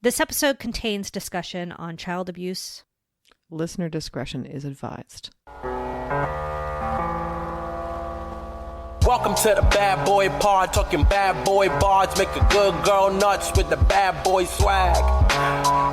This episode contains discussion on child abuse. Listener discretion is advised. Welcome to the bad boy pod, talking bad boy bards, make a good girl nuts with the bad boy swag.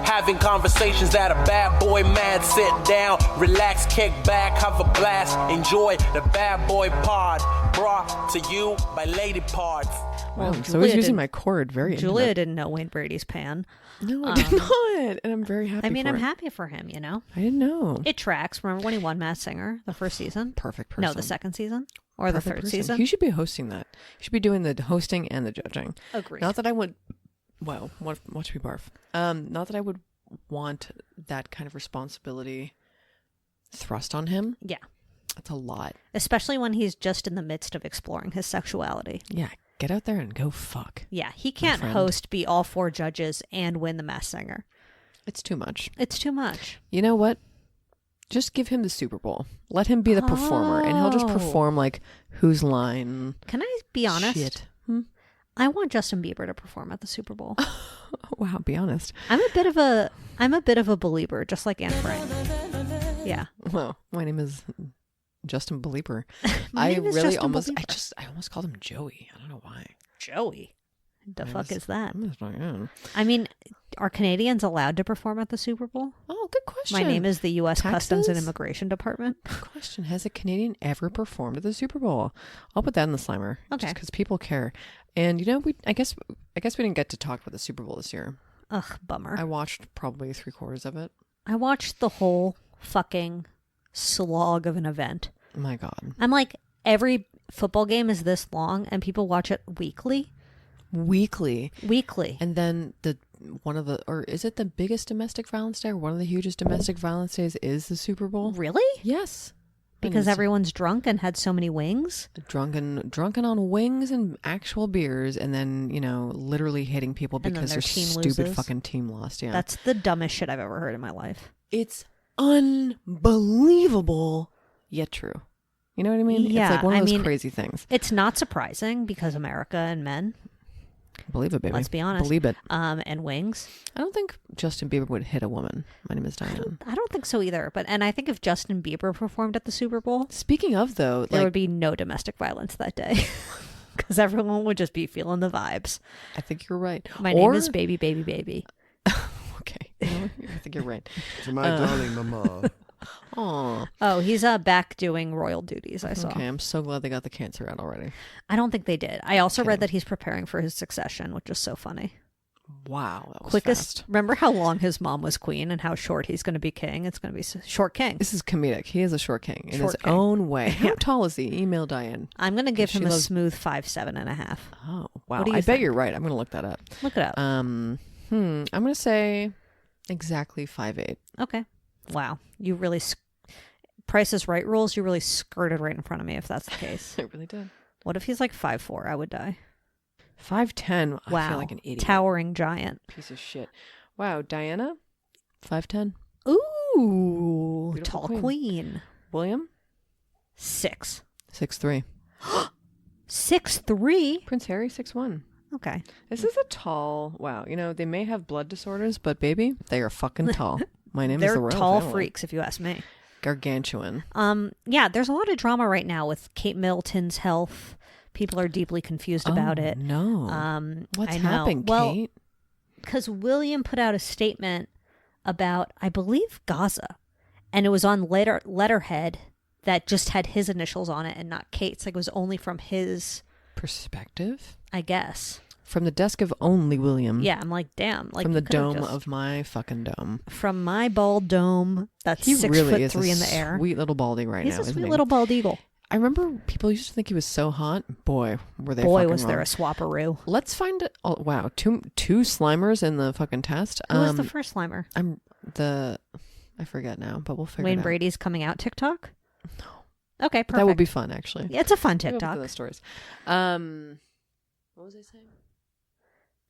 Having conversations that a bad boy mad, sit down, relax, kick back, have a blast, enjoy the bad boy pod, brought to you by Lady Parts. Wow, so he's using my cord very Julia intimate. didn't know Wayne Brady's pan. No, I did not, and I'm very happy. I mean, for I'm it. happy for him, you know? I didn't know. It tracks. Remember when he won Masked Singer the first season? Perfect person. No, the second season? Or the Perfect third person. season? He should be hosting that. He should be doing the hosting and the judging. Agreed. Not that I would... Wow, watch me barf. Not that I would want that kind of responsibility thrust on him. Yeah. That's a lot. Especially when he's just in the midst of exploring his sexuality. Yeah, get out there and go fuck. Yeah, he can't host, be all four judges, and win the Masked Singer. It's too much. It's too much. You know what? Just give him the Super Bowl. Let him be the performer, and he'll just perform like Whose Line. Can I be honest? Shit. I want Justin Bieber to perform at the Super Bowl. Wow, be honest. I'm a bit of a believer, just like Anne Frank. Yeah. Well, my name is Justin Belieber. My name is Justin Belieber. I almost called him Joey. I don't know why. Joey. The fuck is that? Yeah. I mean, are Canadians allowed to perform at the Super Bowl? Oh, good question. My name is the U.S. Customs and Taxes? Immigration Department. Good question. Has a Canadian ever performed at the Super Bowl? I'll put that in the Slimer. Okay. Just because people care. And you know, I guess we didn't get to talk about the Super Bowl this year. Ugh, bummer. I watched probably 3/4 of it. I watched the whole fucking slog of an event. My God. I'm like, every football game is this long and people watch it weekly. Weekly. And then is it the biggest domestic violence day or one of the hugest domestic violence days is the Super Bowl? Really? Yes. Because everyone's drunk and had so many wings? Drunken on wings and actual beers, and then, you know, literally hitting people because their stupid loses. Fucking team lost. Yeah. That's the dumbest shit I've ever heard in my life. It's unbelievable, yet true. You know what I mean? Yeah, it's like one of those crazy things. It's not surprising because America and men. Believe it, baby. Let's be honest. Believe it. And wings. I don't think Justin Bieber would hit a woman. My name is Diane. I don't think so either. And I think if Justin Bieber performed at the Super Bowl, speaking of though, there would be no domestic violence that day. Because everyone would just be feeling the vibes. I think you're right. My name is Baby, Baby, Baby. Okay. I think you're right. To my darling mama. Aw. Oh, he's back doing royal duties, I saw. Okay, I'm so glad they got the cancer out already. I don't think they did. I also read that he's preparing for his succession, which is so funny. Wow. That was Quickest. fast. Remember how long his mom was queen and how short he's going to be king? It's going to be short king. This is comedic. He is a short king in Short his king. own way. How Yeah. tall is he? Email Diane. I'm going to give him a loves- smooth 5'7.5". Oh, wow. What do you I think? bet you're right. I'm going to look that up. Look it up. I'm going to say exactly 5'8". Okay. Wow. You really... Price is Right rules, you really skirted right in front of me if that's the case. I really did. What if he's like 5'4"? I would die. 5'10". Wow. I feel like an idiot. Towering giant. Piece of shit. Wow. Diana? 5'10". Ooh. Beautiful Tall queen. William? 6'. 6'3". 6'3"? Prince Harry? 6'1". Okay. This is a tall... Wow. You know, they may have blood disorders, but baby, they are fucking tall. My name is They're the Royal tall Family. freaks, if you ask me. Gargantuan. Yeah, there's a lot of drama right now with Kate Middleton's health. People are deeply confused about it. No. What's I know. happening, Well, Kate? because William put out a statement about, I believe, Gaza, and it was on letterhead that just had his initials on it and not Kate's. Like, it was only from his Perspective? I guess. From the desk of only William. Yeah, I'm like, damn. Like, From the you could've dome just- of my fucking dome. From my bald dome that's He 6'3" really is in the air. Sweet little baldy right He's now. a isn't sweet he? little bald eagle. I remember people used to think he was so hot. Boy, were they Boy, fucking was there a wrong. swapperoo. Let's find it. Oh, wow. Two Slimers in the fucking test. Who was the first Slimer? I forget now, but we'll figure it Wayne out. Brady's coming out TikTok? No. Okay, perfect. That would be fun, actually. Yeah, it's a fun We'll go TikTok. through those stories. What was I saying?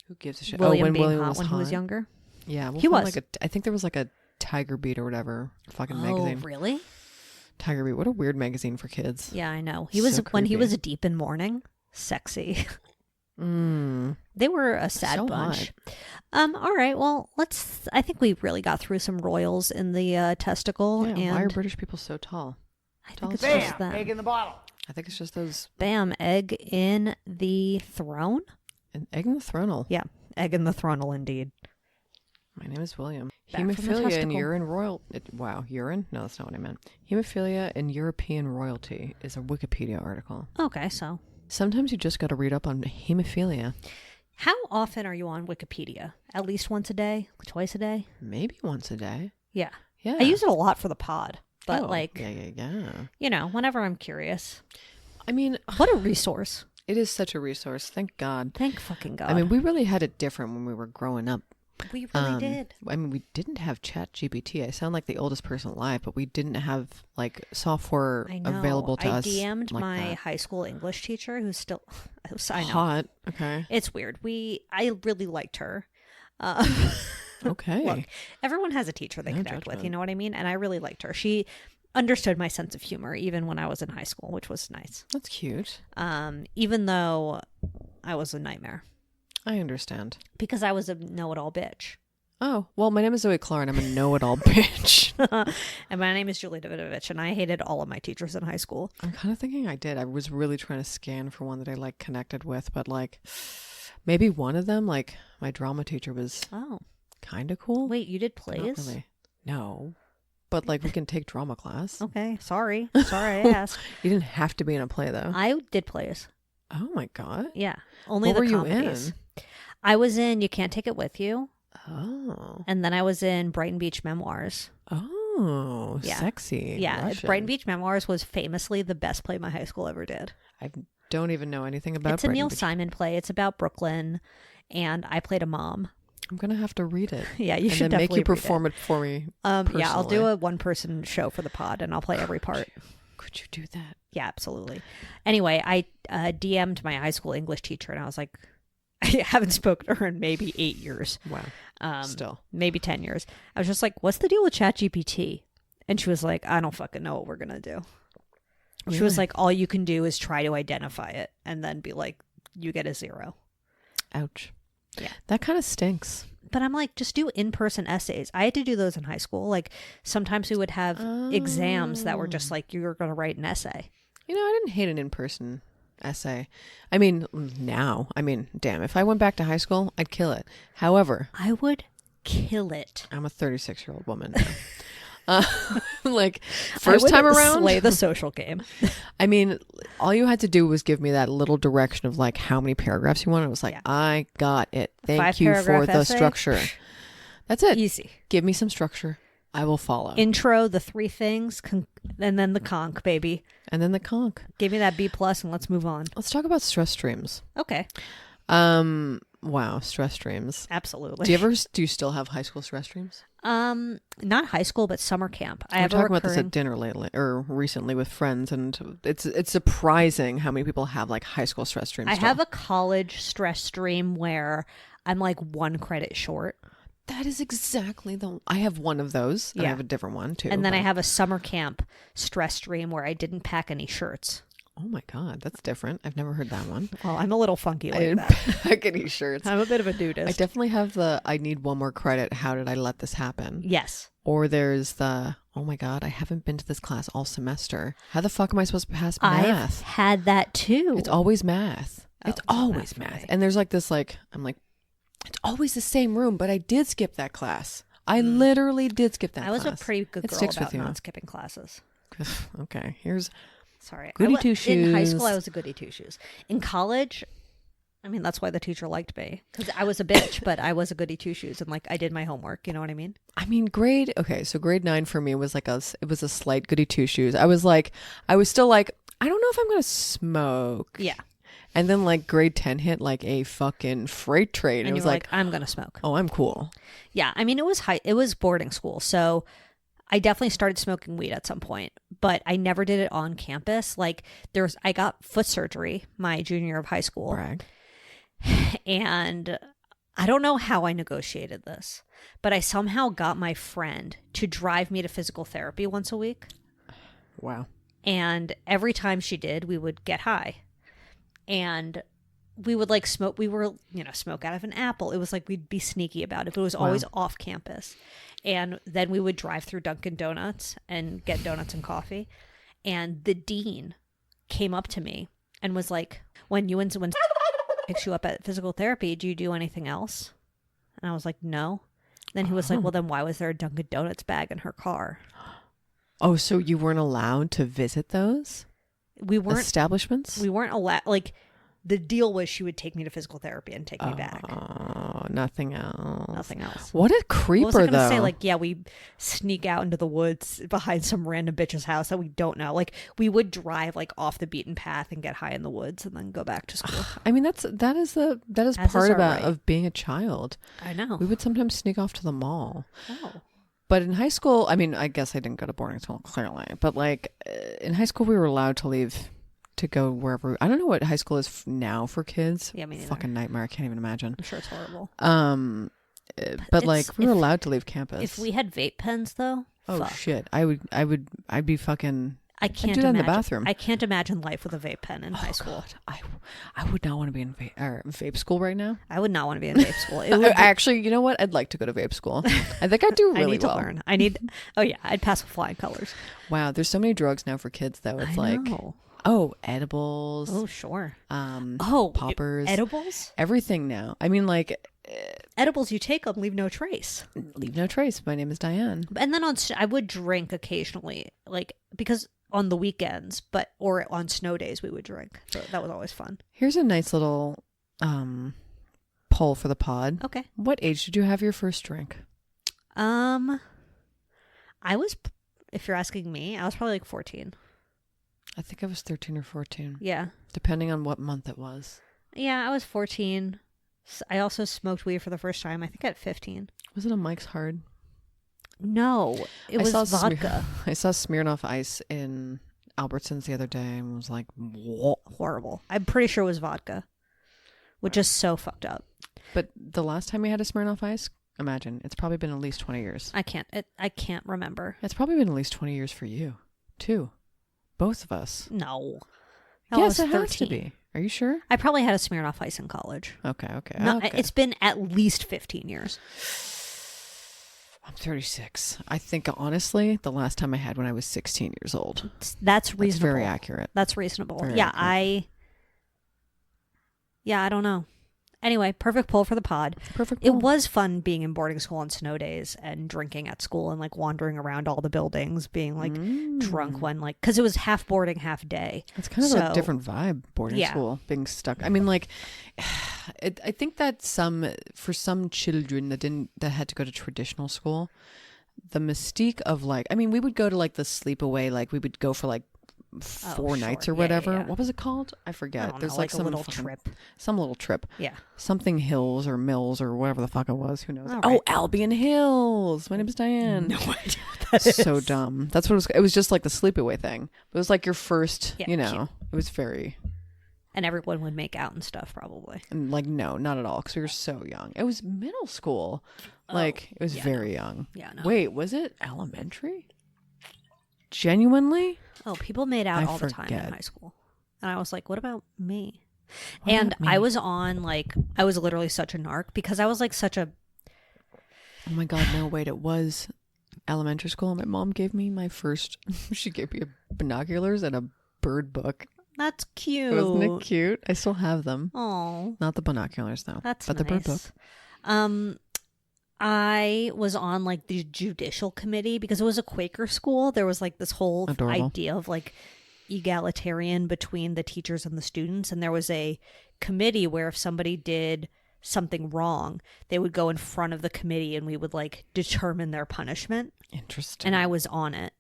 Who gives a shit? William when being William hot was when hot. he was younger. Yeah, we'll He find was. I think there was like a Tiger Beat or whatever fucking magazine. Oh, really? Tiger Beat. What a weird magazine for kids. Yeah, I know. He was So when he creepy. was deep in mourning, sexy. They were a sad So bunch. All right. Well, I think we really got through some royals in the testicle. Yeah, and why are British people so tall? I think it's Tall. just them. Egg in the bottle. I think it's just those Bam, egg in the throne. an egg in the throne. Yeah, egg in the throne, indeed. My name is William. Back from the Hemophilia and testicle. urine wow, urine? No, that's not what I meant. Hemophilia and European royalty is a Wikipedia article. Okay, so Sometimes you just got to read up on hemophilia. how often are you on Wikipedia? At least once a day? Twice a day? Maybe once a day. Yeah. Yeah. I use it a lot for the pod, but Oh, yeah. whenever I'm curious. I mean, What a resource. it is such a resource. Thank God. Thank fucking God. I mean, we really had it different when we were growing up. we really did. I mean, we didn't have Chat GPT. I sound like the oldest person alive, but we didn't have like software I know. available to I us. DM'd like my that. high school English teacher who's still, I know. Hot. Okay. It's weird. I really liked her. Okay. Look, everyone has a teacher they No connect with, judgment. you know what I mean? And I really liked her. She understood my sense of humor even when I was in high school, which was nice. That's cute. Even though I was a nightmare I understand. because I was a know-it-all bitch. Oh, well, my name is Zoe Clark, and I'm a know-it-all bitch. And my name is Julie Davidovich, and I hated all of my teachers in high school. I'm kind of thinking I did. I was really trying to scan for one that I like connected with, but like maybe one of them, like my drama teacher was Oh, kind of cool. wait, you did Not plays? really. No. But like we can take drama class. Okay, sorry. Sorry I asked. You didn't have to be in a play though. I did plays. Oh my God. Yeah, only What the were you comedies. in? I was in You Can't Take It With You, Oh. and then I was in Brighton Beach Memoirs. Oh, Yeah. sexy. Yeah, Russian. Brighton Beach Memoirs was famously the best play my high school ever did. I don't even know anything about It's a Brighton Neil Beach. Simon play. It's about Brooklyn, and I played a mom. I'm going to have to read it. Yeah, you and should then make definitely you perform it for me. Yeah, I'll do personally. a one-person show for the pod, and I'll play every part. Could you do that? Yeah, absolutely. Anyway, I DM'd my high school English teacher, and I was like, I haven't spoken to her in maybe 8 years. Wow. Still. Maybe 10 years. I was just like, what's the deal with ChatGPT? And she was like, I don't fucking know what we're going to do. She was Really? like, all you can do is try to identify it and then be like, you get a 0. Ouch. Yeah. That kind of stinks. But I'm like, just do in-person essays. I had to do those in high school. Like, sometimes we would have exams that were just like, you're going to write an essay. You know, I didn't hate an in-person essay. I mean, now, damn, if I went back to high school, I'd kill it. However, I would kill it. I'm a 36-year-old woman now. Like, I first would time around, slay the social game. I mean, all you had to do was give me that little direction of like how many paragraphs you wanted. I was like, Yeah. I got it. Thank 5 you for paragraph the essay? structure. That's it. Easy. Give me some structure. I will follow. Intro, the 3 things, and then the conch, baby. And then the conch. Give me that B+ and let's move on. Let's talk about stress streams. Okay. Wow, stress streams. Absolutely. Do you still have high school stress streams? Not high school, but summer camp. I We were have a talking about this recurring. at dinner lately or recently with friends, and it's surprising how many people have like high school stress streams. I still. have a college stress stream where I'm like 1 credit short. That is exactly I have one of those. And I Yeah. have a different one too. And then I but- have a summer camp stress stream where I didn't pack any shirts. Oh my God, that's different. I've never heard that one. Well, I'm a little funky I like didn't that. pack any shirts. I'm a bit of a nudist. I definitely have I need one more credit. How did I let this happen? Yes. Or there's oh my God, I haven't been to this class all semester. How the fuck am I supposed to pass math? I've had that too. It's always math. Oh, It's it's not always math for math. me. And there's like this, I'm like, it's always the same room, but I did skip that class. I literally did skip that I was class. a pretty good It girl sticks about with you. not skipping classes. Okay, here's Sorry. Goody I two In high shoes. school, I was a goody two shoes. In college, I mean, that's why the teacher liked me. Because I was a bitch, but I was a goody two shoes. And like, I did my homework. You know what I mean? grade 9 for me was it was a slight goody two shoes. I was still like, I don't know if I'm going to smoke. Yeah. And then like grade 10 hit like a fucking freight train. And It you was were like, I'm going to smoke. oh, I'm cool. Yeah. I mean, it was boarding school. So I definitely started smoking weed at some point, but I never did it on campus. Like I got foot surgery my junior year of high school. Brag. And I don't know how I negotiated this, but I somehow got my friend to drive me to physical therapy once a week. Wow. And every time she did, we would get high. And we would like smoke. We were, smoke out of an apple. It was like we'd be sneaky about it, but it was always off campus. And then we would drive through Dunkin' Donuts and get donuts and coffee. And the dean came up to me and was like, when picks you up at physical therapy, do you do anything else? And I was like, no. Then he was like, well, then why was there a Dunkin' Donuts bag in her car? Oh, so you weren't allowed to visit those? We weren't establishments? We weren't allowed. Like, the deal was she would take me to physical therapy and take me back. Oh, nothing else. Nothing else. What a creeper, what was I gonna though. say? Like, yeah, we sneak out into the woods behind some random bitch's house that we don't know. Like, we would drive like off the beaten path and get high in the woods and then go back to school. I mean, that is part of being a child. I know. We would sometimes sneak off to the mall. Oh. But in high school, I mean, I guess I didn't go to boarding school, clearly. But like in high school, we were allowed to leave to go wherever. I don't know what high school is now for kids. Yeah, me neither. Fucking nightmare. I can't even imagine. I'm sure it's horrible. But like we were allowed to leave campus. If we had vape pens, though, shit, I'd be fucking. I'd do that in the bathroom. I can't imagine life with a vape pen in high school. God, I would not want to be in vape school right now. I would not want to be in vape school. Actually, you know what? I'd like to go to vape school. I think I'd do really well. I need to learn. I'd pass with flying colors. Wow, there's so many drugs now for kids, though. It's edibles. Oh, sure. Poppers. Edibles? Everything now. I mean, like... edibles, you take them, leave no trace. Leave no trace. My name is Diane. And then I would drink occasionally, like, because on the weekends, or on snow days we would drink. So that was always fun. Here's a nice little poll for the pod. Okay. What age did you have your first drink? I was, if you're asking me, I was probably like 14. I think I was 13 or 14. Yeah. Depending on what month it was. Yeah, I was 14. I also smoked weed for the first time, I think at 15. Was it a Mike's Hard? No, it was vodka. I saw Smirnoff Ice in Albertsons the other day and was like, what? Horrible. I'm pretty sure it was vodka, which is so fucked up. But the last time you had a Smirnoff Ice, imagine, it's probably been at least 20 years. I can't remember. It's probably been at least 20 years for you, too. Both of us. No. Yes, it has to be. Are you sure? I probably had a Smirnoff Ice in college. Okay. No, okay. It's been at least 15 years. I'm 36. I think, honestly, the last time I had when I was 16 years old. That's reasonable. That's very accurate. That's reasonable. Very accurate. I don't know. Anyway, perfect poll for the pod. Perfect poll. It was fun being in boarding school on snow days and drinking at school and like wandering around all the buildings, being like drunk when like, because it was half boarding, half day. It's kind of a different vibe, boarding school, being stuck. I mean, like, I think that for some children that had to go to traditional school, the mystique of like, I mean, we would go to like the sleepaway, like we would go for like 4 nights or whatever. Yeah. What was it called? I forget. There's like some a little trip. Some little trip. Yeah. Something Hills or Mills or whatever the fuck it was. Who knows? Right. Oh, Albion Hills. My name is Diane. No idea what that is. So dumb. That's what it was just like the sleepaway thing. It was like your first, cute. it was very... And everyone would make out and stuff probably. And like, no, not at all. Because we were so young. It was middle school. Like, it was very young. Yeah, no. Wait, was it elementary? Genuinely? Oh, people made out all the time in high school. And I was like, what about me? I was on like, I was literally such a narc because I was like such a... Oh my God, no, wait, it was elementary school. My mom gave me my first, she gave me binoculars and a bird book. That's cute. Wasn't it cute? I still have them. Oh. Not the binoculars though. But the bird book. I was on like the judicial committee because it was a Quaker school. There was like this whole idea of like egalitarian between the teachers and the students. And there was a committee where if somebody did something wrong, they would go in front of the committee and we would like determine their punishment. Interesting. And I was on it.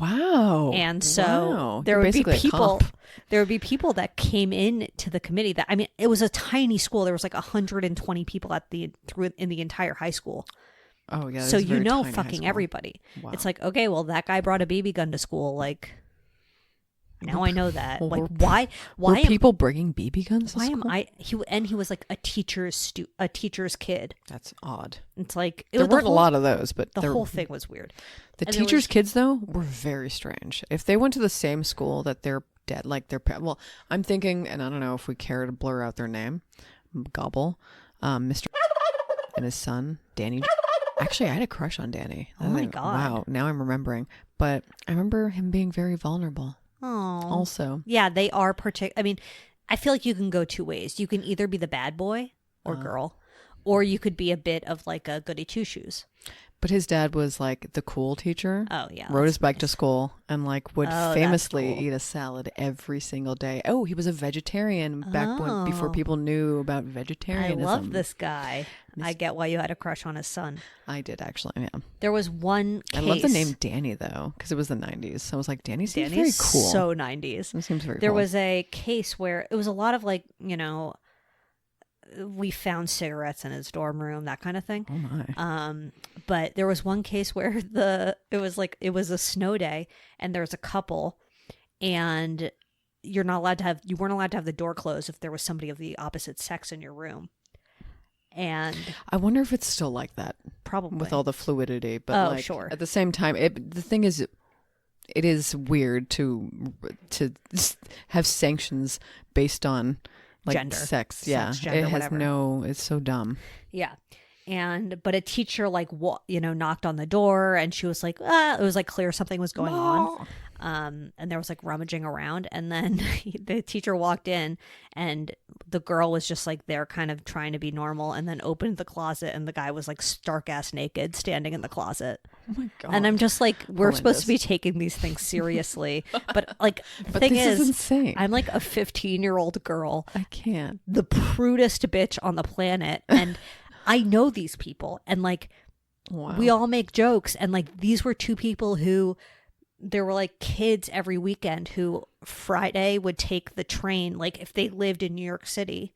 Wow. And so there would be people that came in to the committee that, I mean, it was a tiny school. There was like 120 people in the entire high school. Oh yeah. So fucking everybody. Wow. It's like, okay, well that guy brought a BB gun to school. Like now I know that. Like why were people bringing BB guns to school? He was like a teacher's kid. That's odd. It's like there weren't a lot of those, but the whole thing was weird. The teachers' kids though were very strange. If they went to the same school that their dead. Like well, I'm thinking, and I don't know if we care to blur out their name, Gobble, Mr. and his son, Danny. Actually, I had a crush on Danny. Oh my God. Wow, now I'm remembering. But I remember him being very vulnerable. Oh. Also. Yeah, they are I mean, I feel like you can go two ways. You can either be the bad boy or girl, or you could be a bit of like a goody two-shoes. But his dad was like the cool teacher. Oh, yeah. Rode his bike to school and like would Oh, famously that's cool. eat a salad every single day. Oh, he was a vegetarian back before Oh. people knew about I vegetarianism. love this guy. I get why you had a crush on his son. I did actually, yeah. There was one case. I love the name Danny though, because it was the 90s. So I was like, Danny seems Danny's very cool. so 90s. It seems very There cool. was a case where it was a lot of like, you know, we found cigarettes in his dorm room, that kind of thing. Oh my. But there was one case where it was a snow day and there was a couple and you weren't allowed to have the door closed if there was somebody of the opposite sex in your room. And I wonder if it's still like that probably with all the fluidity. But Oh, like, sure. at the same time, the thing is, it is weird to have sanctions based on like Gender. sex. Yeah, gender, it has whatever. It's so dumb. Yeah. But a teacher knocked on the door and she was like, it was like clear something was going on. And there was like rummaging around and then the teacher walked in and the girl was just like there kind of trying to be normal and then opened the closet and the guy was like stark ass naked standing in the closet. Oh my god! And I'm just like, we're supposed to be Horrendous. taking these things seriously. But like the But thing this is is insane. I'm like a 15-year-old girl, I can't. the prudest bitch on the planet, and I know these people and like Wow. we all make jokes and like these were two people who there were like kids every weekend who Friday would take the train. Like if they lived in New York City,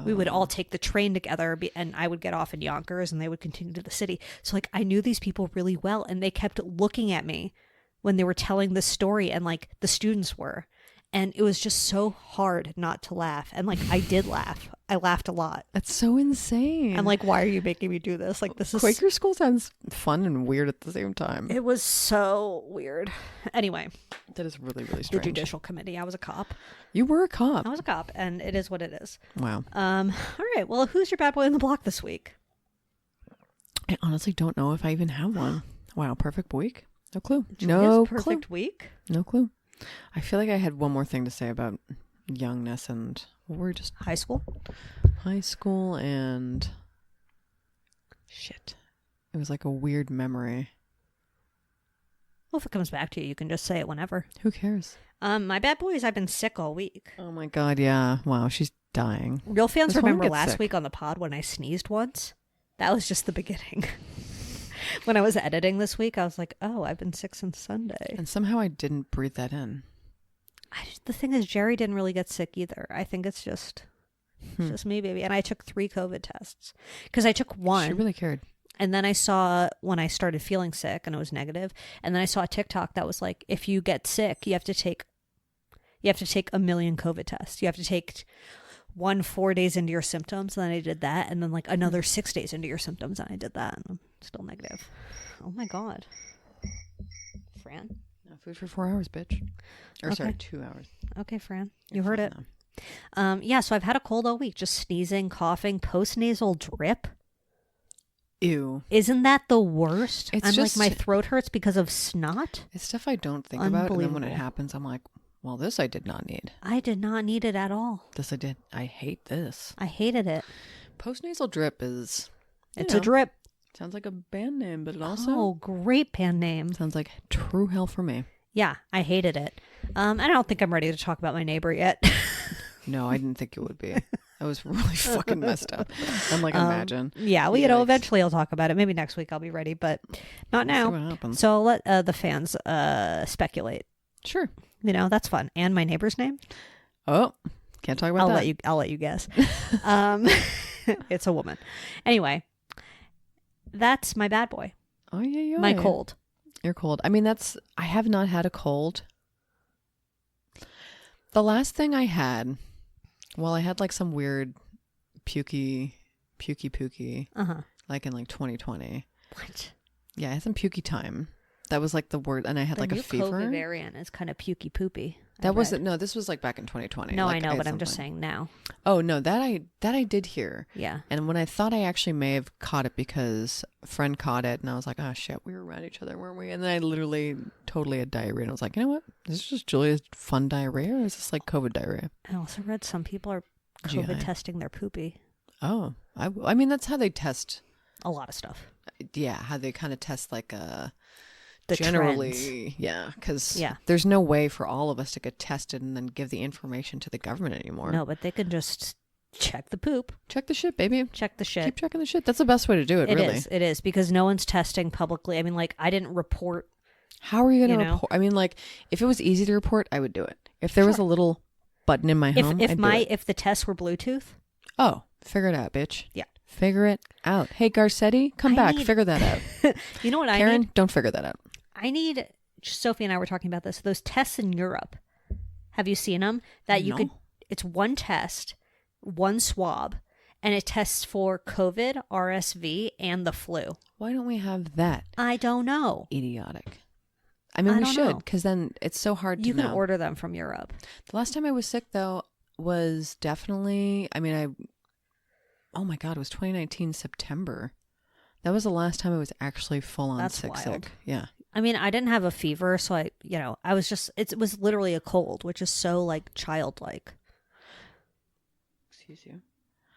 we would all take the train together and I would get off in Yonkers and they would continue to the city. So like I knew these people really well and they kept looking at me when they were telling the story and like the students were. And it was just so hard not to laugh. And like I did laugh. I laughed a lot. That's so insane. I'm like, why are you making me do this? Like this is Quaker school sounds fun and weird at the same time. It was so weird. Anyway, That is really, really the strange. judicial committee. I was a cop. You were a cop. I was a cop, and it is what it is. Wow. All right. Well, who's your bad boy on the block this week? I honestly don't know if I even have one. Wow. Perfect week? No clue. Julia's perfect week. No clue. I feel like I had one more thing to say about youngness and we're just High school. high school and shit. It was like a weird memory. Well, if it comes back to you, you can just say it whenever. Who cares? My bad boy is I've been sick all week. Oh my god, yeah. Wow, she's dying. Real fans This woman remember gets last sick. week on the pod when I sneezed once? That was just the beginning. When I was editing this week, I was like, oh, I've been sick since Sunday. And somehow I didn't breathe that in. The thing is, Jerry didn't really get sick either. I think it's just me, baby. And I took 3 COVID tests because I took one. She really cared. And then I saw when I started feeling sick and it was negative. And then I saw a TikTok that was like, if you get sick, you have to take 1 million COVID tests. You have to take one 4 days into your symptoms. And then I did that. And then like another 6 days into your symptoms. And I did that. And I'm still negative. Oh my God. Fran. No food for 4 hours, bitch. Or Okay. sorry, 2 hours. Okay, Fran. You heard fine it. now. Yeah, so I've had a cold all week. Just sneezing, coughing, post-nasal drip. Ew. Isn't that the worst? It's I'm just- like, my throat hurts because of snot. It's stuff I don't think about, and then when it Unbelievable. happens, I'm like, well, this I did not need. I did not need it at all. This I did. I hate this. I hated it. Postnasal drip is... you It's know, a drip. Sounds like a band name, but it also Oh, great band name. sounds like true hell for me. Yeah, I hated it. I don't think I'm ready to talk about my neighbor yet. No, I didn't think it would be. I was really fucking messed up. I'm like, imagine. Yeah, well, Yikes. eventually I'll talk about it. Maybe next week I'll be ready, but not See what now. happens. So I'll let the fans speculate. Sure. That's fun. And my neighbor's name? Oh, can't talk about that. I'll let you guess. It's a woman. Anyway, that's my bad boy. Oh, yeah. My cold. You're cold. I mean, I have not had a cold. The last thing I had, well, I had like some weird pukey, Uh-huh. like in like 2020. What? Yeah, I had some pukey time That was like the word, and I had The like a new fever. COVID variant is kind of pukey poopy. That wasn't, no, this was like back in 2020. No, like, I know, but had I'm just something. saying now. Oh no, that I did hear. Yeah. And when I thought I actually may have caught it because a friend caught it, and I was like, oh shit, we were around each other, weren't we? And then I literally totally had diarrhea, and I was like, you know what? Is this just Julia's fun diarrhea, or is this like COVID diarrhea? I also read some people are GI. COVID testing their poopy. Oh, I mean that's how they test. A lot of stuff. Yeah, how they kind of test like The generally, trends. yeah, because Yeah. there's no way for all of us to get tested and then give the information to the government anymore. No, but they can just check the poop, Check the shit, baby. check the shit. Keep checking the shit. That's the best way to do it, really. It is, because no one's testing publicly. I mean, like, I didn't report. How are you going to You know? report? I mean, like, if it was easy to report, I would do it. If there was a little button in my home, I'd do it. If the tests were Bluetooth, Oh, figure it out, bitch. Yeah. Figure it out. Hey, Garcetti, come back. Figure that out. you know what I Karen, need? don't figure that out. I need, Sophie and I were talking about this, those tests in Europe. Have you seen them? That you No. could, it's one test, one swab, and it tests for COVID, RSV, and the flu. Why don't we have that? I don't know. Idiotic. I mean, I we don't should, know. because then it's so hard You to can know. order them from Europe. The last time I was sick, though, was definitely, oh my God, it was 2019 September. That was the last time I was actually full on That's sick. wild. Yeah. I mean, I didn't have a fever, so I was just, it was literally a cold, which is so like childlike. Excuse you.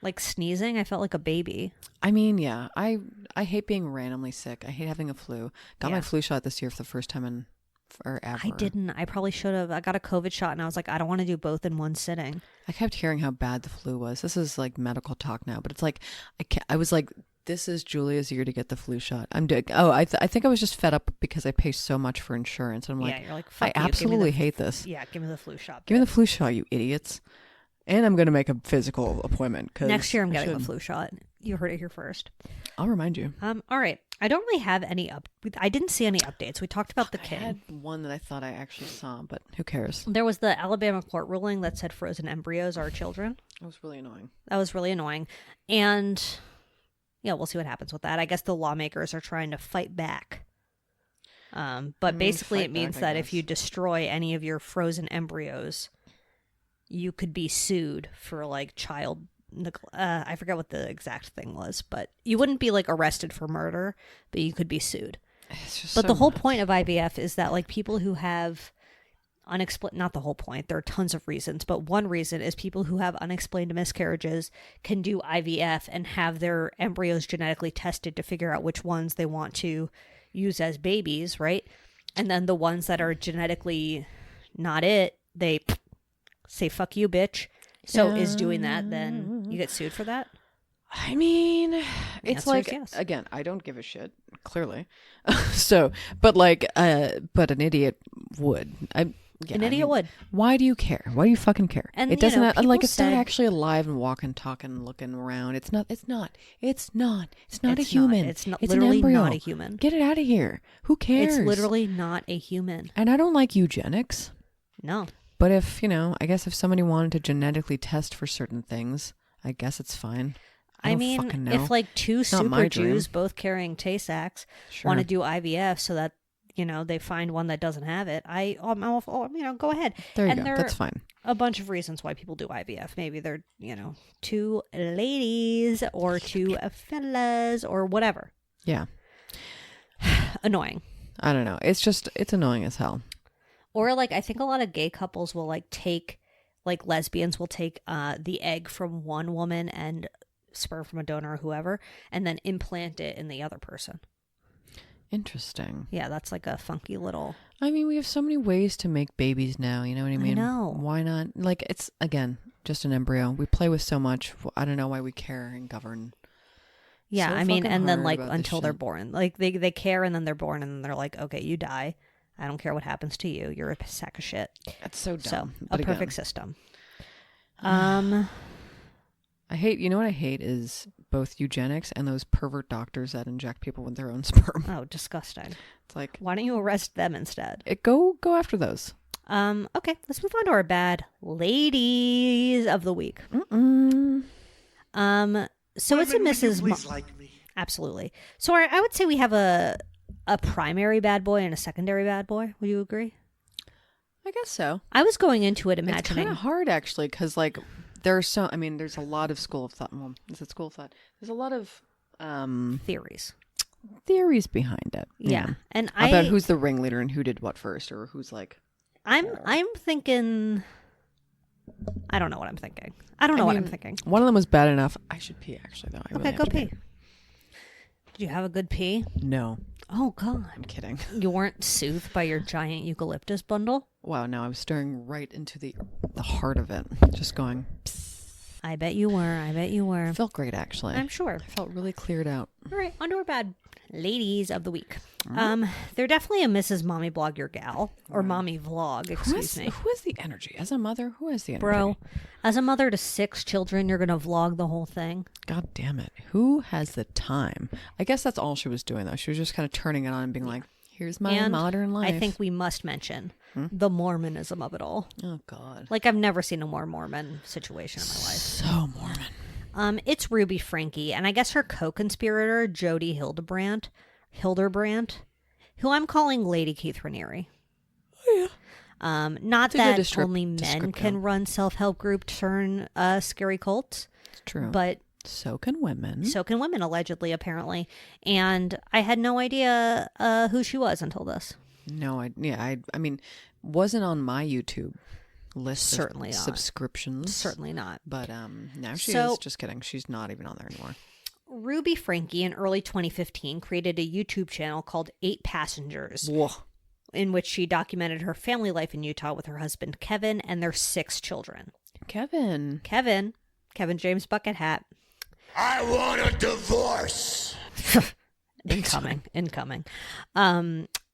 Like sneezing, I felt like a baby. I mean, yeah, I hate being randomly sick. I hate having a flu. Got Yeah. my flu shot this year for the first time in forever. I didn't. I probably should have. I got a COVID shot and I was like, I don't want to do both in one sitting. I kept hearing how bad the flu was. This is like medical talk now, but it's like I was like, this is Julia's year to get the flu shot. I'm doing. Oh, I think I was just fed up because I pay so much for insurance. And I'm Yeah, like, you're like, I fuck you, give me absolutely the- hate this. Yeah, give me the flu shot. Give me the flu shot, you idiots. And I'm going to make a physical appointment. Next year I'm I getting the should. flu shot. You heard it here first. I'll remind you. All right. I don't really have any I didn't see any updates. We talked about the I king. had one that I thought I actually saw, but who cares? There was the Alabama court ruling that said frozen embryos are children. It was really annoying. That was really annoying. And yeah, we'll see what happens with that. I guess the lawmakers are trying to fight back. But basically fight it means back, I that if guess. you destroy any of your frozen embryos, you could be sued for like child I forget what the exact thing was, but you wouldn't be like arrested for murder, but you could be sued. It's just But so the whole nuts. point of IVF is that like people who have not the whole point, there are tons of reasons, but one reason is people who have unexplained miscarriages can do IVF and have their embryos genetically tested to figure out which ones they want to use as babies, right? And then the ones that are genetically not it, they say fuck you, bitch. So is doing that, then you get sued for that? I mean, it's answer like is yes. again, I don't give a shit, clearly. So, but like, but an idiot would. An idiot would. Why do you care? Why do you fucking care? And, it you doesn't know, like people it's said- not actually alive and walking, talking, looking around. It's not a It's human. It's not an literally embryo. not a human. Get it out of here. Who cares? It's literally not a human. And I don't like eugenics. No. But if, I guess if somebody wanted to genetically test for certain things, I guess it's fine. I don't mean, fucking know. if like two not my super dream. Jews both carrying Tay-Sachs Sure. want to do IVF so that, they find one that doesn't have it, go ahead. There you and go. there That's are fine. a bunch of reasons why people do IVF. Maybe they're, two ladies or two fellas or whatever. Yeah. Annoying. I don't know. It's annoying as hell. Or like I think a lot of gay couples will lesbians will take the egg from one woman and sperm from a donor or whoever and then implant it in the other person. Interesting. Yeah, that's like a funky little. I mean, we have so many ways to make babies now. You know what I mean? know. Why not? Like, it's, again, just an embryo. We play with so much. I don't know why we care and govern. Yeah, So I mean, fucking and then hard like about this until they're shit. born. Like they care and then they're born and then they're like, okay, you die. I don't care what happens to you. You're a sack of shit. That's so So dumb. a But again, perfect system. I hate, you know what I hate is both eugenics and those pervert doctors that inject people with their own sperm. Oh, disgusting. It's like, Why don't you arrest them instead? go after those. Okay, let's move on to our bad ladies of the week. Mm-mm. So it's a Women, would you Mrs. please like me. Absolutely. So I would say we have a a primary bad boy and a secondary bad boy. Would you agree? I guess so. I was going into it It's imagining. kind of hard, actually, because, like, there's a lot of school of thought. Well, is it school of thought? There's a lot of theories behind it. Yeah. And about who's the ringleader and who did what first, or who's like... I'm thinking... I don't know what I'm thinking. I don't know what I'm thinking. One of them was bad enough. I should pee, actually, though. I Okay, really go have to pee. Did you have a good pee? No. Oh, God. I'm kidding. You weren't soothed by your giant eucalyptus bundle? Wow, no, I was staring right into the heart of it. Just going... I bet you were. It felt great, actually. I'm sure. I felt really cleared out. All right, on to our bad ladies of the week. They're definitely a Mrs. Mommy Blog Your Gal, or Mommy Vlog, excuse me. Who has the energy? As a mother, who has the energy? Bro, as a mother to 6 children, you're going to vlog the whole thing. God damn it. Who has the time? I guess that's all she was doing, though. She was just kind of turning it on and being like, here's my modern life. I think we must mention the Mormonism of it all. Oh, God. Like, I've never seen a more Mormon situation in my life. So Mormon. It's Ruby Franke, and I guess her co-conspirator, Jodi Hildebrandt, who I'm calling Lady Keith Raniere. Oh, yeah. Not that only men can run self-help group turn scary cults. It's true. But so can women. So can women, allegedly, apparently. And I had no idea who she was until this. No, I mean, wasn't on my YouTube list. Certainly of not. Subscriptions. Certainly not. But now she is. Just kidding. She's not even on there anymore. Ruby Franke in early 2015 created a YouTube channel called 8 Passengers. Whoa. In which she documented her family life in Utah with her husband Kevin and their 6 children. Kevin James Bucket Hat. I want a divorce. Incoming.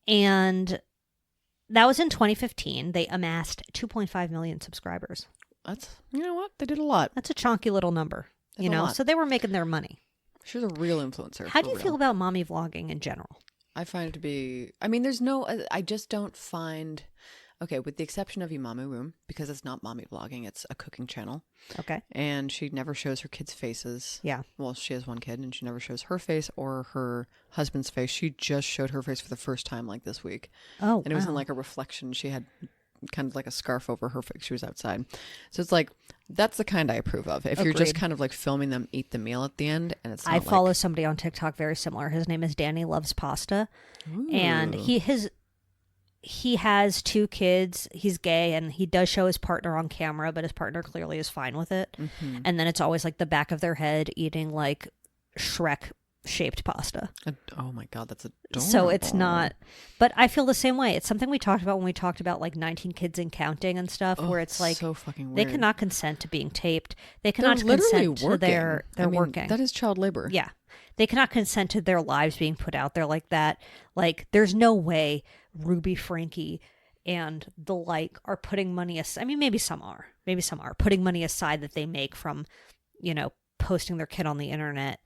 And that was in 2015. They amassed 2.5 million subscribers. That's, you know what? They did a lot. That's a chunky little number. That's a lot. So they were making their money. She's a real influencer. How do you feel about mommy vlogging in general? I find it to be, I just don't find, okay, with the exception of Imamu Room, because it's not mommy vlogging, it's a cooking channel. Okay. And she never shows her kids' faces. Yeah. Well, she has one kid and she never shows her face or her husband's face. She just showed her face for the first time like this week. Oh, and it was in like a reflection. She had kind of like a scarf over her face. She was outside. So it's like, that's the kind I approve of. If you're just kind of like filming them eat the meal at the end, and it's not I follow somebody on TikTok very similar. His name is Danny Loves Pasta. Ooh. And he has 2 kids. He's gay, and he does show his partner on camera, but his partner clearly is fine with it. Mm-hmm. And then it's always like the back of their head eating like Shrek shaped pasta. Oh my God, that's adorable. So it's not, but I feel the same way. It's something we talked about when we talked about like 19 kids and counting and stuff, where it's like so fucking weird. They cannot consent to being taped. They cannot consent to they're working. That is child labor. Yeah. They cannot consent to their lives being put out there like that. Like, there's no way Ruby Franke and the like are putting money aside. I mean, maybe some are putting money aside that they make from, posting their kid on the internet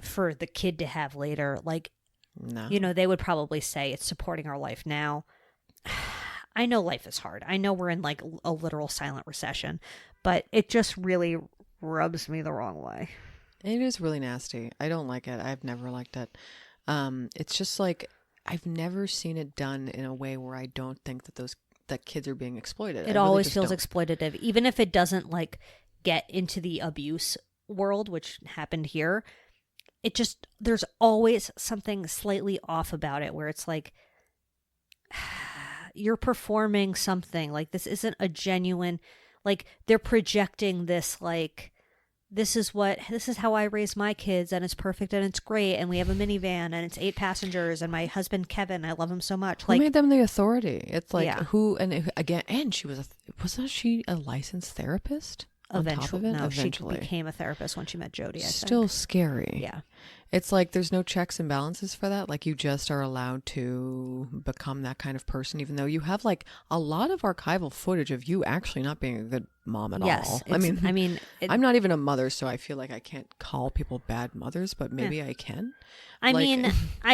for the kid to have later. Like, no. They would probably say it's supporting our life now. I know life is hard. I know we're in like a literal silent recession, but it just really rubs me the wrong way. It is really nasty. I don't like it. I've never liked it. It's just like, I've never seen it done in a way where I don't think that kids are being exploited. It always feels exploitative, even if it doesn't like get into the abuse world, which happened here. It just, there's always something slightly off about it where it's like, you're performing something like this isn't a genuine, like they're projecting this, like, this is how I raise my kids and it's perfect and it's great and we have a minivan and it's 8 passengers and my husband Kevin, I love him so much. Who made them the authority? It's like who, and again, and wasn't she a licensed therapist? Eventually, she became a therapist when she met Jodi. Still scary. Yeah. It's like there's no checks and balances for that. Like, you just are allowed to become that kind of person, even though you have like a lot of archival footage of you actually not being a good mom at all. I'm not even a mother, so I feel like I can't call people bad mothers, but maybe I can. I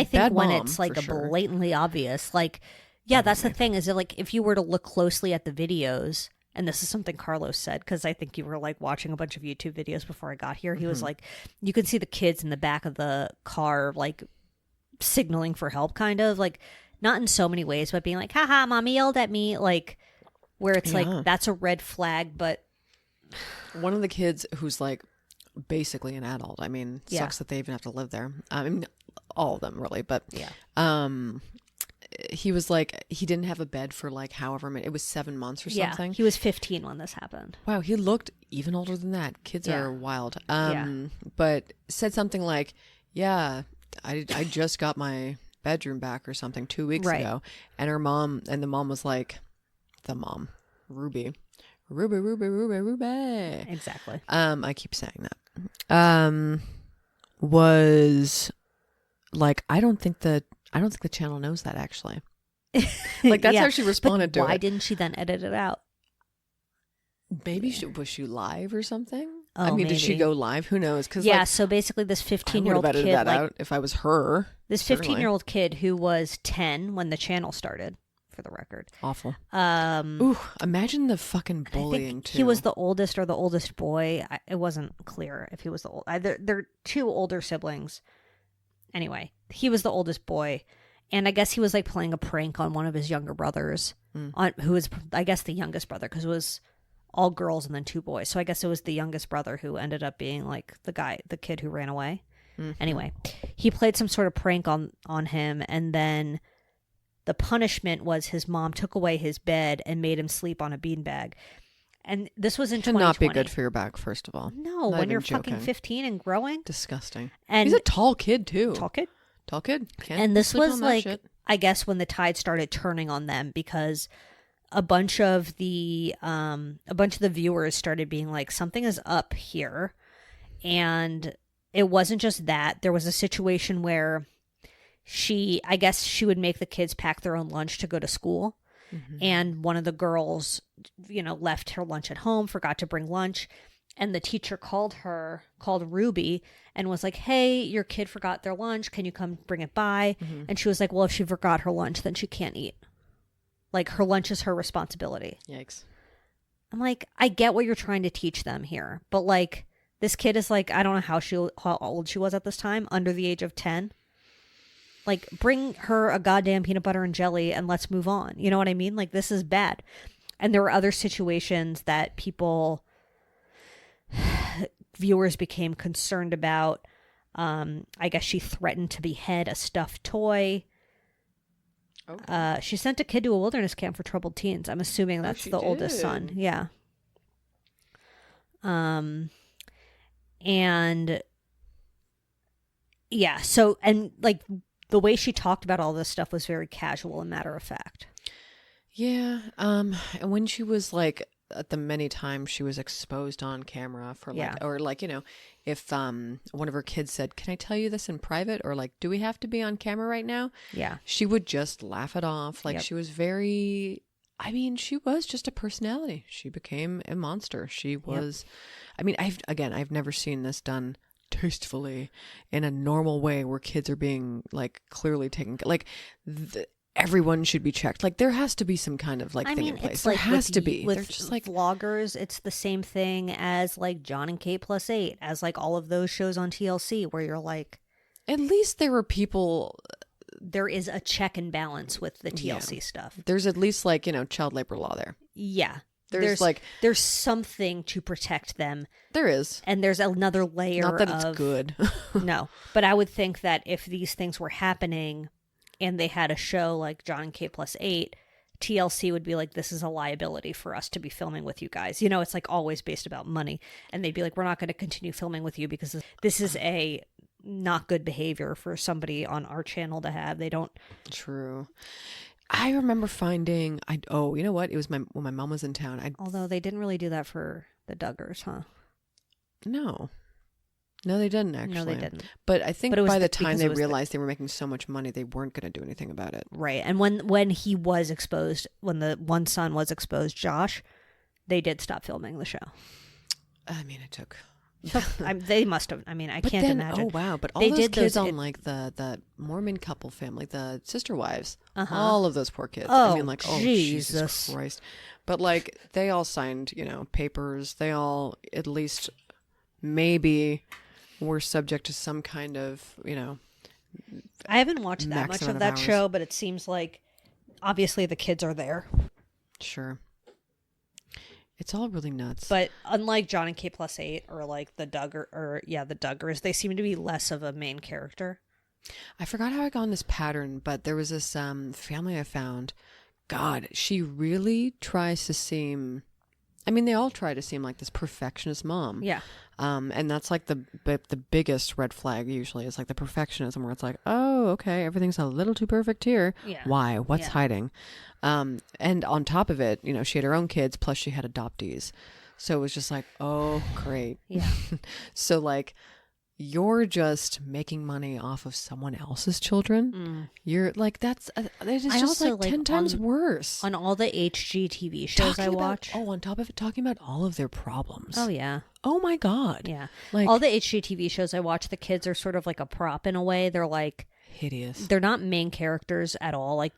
think when it's like blatantly obvious, like, that's the thing, is that like if you were to look closely at the videos. And this is something Carlos said, because I think you were like watching a bunch of YouTube videos before I got here. He was like, you can see the kids in the back of the car, like signaling for help, kind of like, not in so many ways, but being like, haha, mommy yelled at me, like, where it's like, that's a red flag. But one of the kids who's like basically an adult, I mean, sucks that they even have to live there. I mean, all of them really, but he was like, he didn't have a bed for like however many, it was 7 months or something. He was 15 when this happened. Wow, he looked even older than that. Kids are wild. But said something like, yeah, I just got my bedroom back or something 2 weeks ago. And the mom was like, Ruby. Exactly. I keep saying that. Was like, I don't think the channel knows that, actually. Like, that's how she responded to it. Why didn't she then edit it out? Maybe was she live or something? Oh, I mean, maybe. did she go live? Who knows? Because so basically this 15-year-old kid, kid, that out if I was her. This 15-year-old kid who was 10 when the channel started, for the record. Awful. Ooh, imagine the fucking bullying too. He was the oldest or the oldest boy. It wasn't clear if he was the old. They're two older siblings. Anyway, he was the oldest boy, and I guess he was like playing a prank on one of his younger brothers, who was, I guess, the youngest brother, because it was all girls and then 2 boys. So I guess it was the youngest brother who ended up being like the kid who ran away. Anyway, he played some sort of prank on him, and then the punishment was his mom took away his bed and made him sleep on a beanbag. And this was in 2020. Cannot be good for your back, first of all. No, when you're fucking 15 and growing. Disgusting. And he's a tall kid too. Tall kid. Can't and this was like, shit. I guess, when the tide started turning on them, because a bunch of the viewers started being like, something is up here. And it wasn't just that. There was a situation where I guess she would make the kids pack their own lunch to go to school. And one of the girls, left her lunch at home, forgot to bring lunch. And the teacher called Ruby and was like, hey, your kid forgot their lunch. Can you come bring it by? And she was like, well, if she forgot her lunch, then she can't eat. Like, her lunch is her responsibility. Yikes. I'm like, I get what you're trying to teach them here. But like, this kid is like, I don't know how old she was at this time, under the age of 10. Like, bring her a goddamn peanut butter and jelly and let's move on. You know what I mean? Like, this is bad. And there were other situations that viewers became concerned about. I guess she threatened to behead a stuffed toy. Okay. She sent a kid to a wilderness camp for troubled teens. I'm assuming that's the oldest son. Yeah. And yeah, so, and like, the way she talked about all this stuff was very casual and matter of fact. Yeah. And when she was like, at the many times she was exposed on camera for like, or like, if one of her kids said, can I tell you this in private? Or like, do we have to be on camera right now? Yeah. She would just laugh it off. Like, she was she was just a personality. She became a monster. She was, I've never seen this done tastefully in a normal way where kids are being like clearly taken, like everyone should be checked. Like, there has to be some kind of like thing in place. There has to be. With They're just like vloggers, it's the same thing as like John and Kate Plus 8, as like all of those shows on TLC where you're like, at least there were people. There is a check and balance with the TLC stuff. There's at least like, child labor law there. Yeah. There's something to protect them. There is. And there's another layer of... Not that it's good. No. But I would think that if these things were happening and they had a show like John and Kate Plus 8, TLC would be like, this is a liability for us to be filming with you guys. It's like always based about money. And they'd be like, we're not going to continue filming with you because this is a not good behavior for somebody on our channel to have. They don't... True. I remember finding, you know what? It was when my mom was in town. Although they didn't really do that for the Duggars, huh? No, they didn't actually. No, they didn't. But I think by the time they realized they were making so much money, they weren't going to do anything about it. Right. And when he was exposed, when the one son was exposed, Josh, they did stop filming the show. I mean, it took... they must have. I mean, I can't imagine. Oh wow! But all those kids on like the Mormon couple family, the sister wives, all of those poor kids. Oh, I mean, like, Jesus Christ! But like, they all signed, papers. They all at least maybe were subject to some kind of, I haven't watched that max much amount of that hours. show, but it seems like obviously the kids are there. Sure. It's all really nuts. But unlike John and K+8 or like the Duggars, they seem to be less of a main character. I forgot how I got on this pattern, but there was this family I found. God, she really tries to seem... I mean, they all try to seem like this perfectionist mom. Yeah. And that's like the biggest red flag usually is like the perfectionism where it's like, oh, okay, everything's a little too perfect here. Yeah. Why? What's Yeah. hiding? And on top of it, she had her own kids, plus she had adoptees. So it was just like, oh, great. Yeah. So like, you're just making money off of someone else's children. You're like, that's it is I just also, like 10 times worse. On all the HGTV shows I watch. On top of it, talking about all of their problems. Oh, yeah. Oh my God. Yeah. Like, all the HGTV shows I watch, the kids are sort of like a prop in a way. They're like, hideous. they're not main characters at all. Like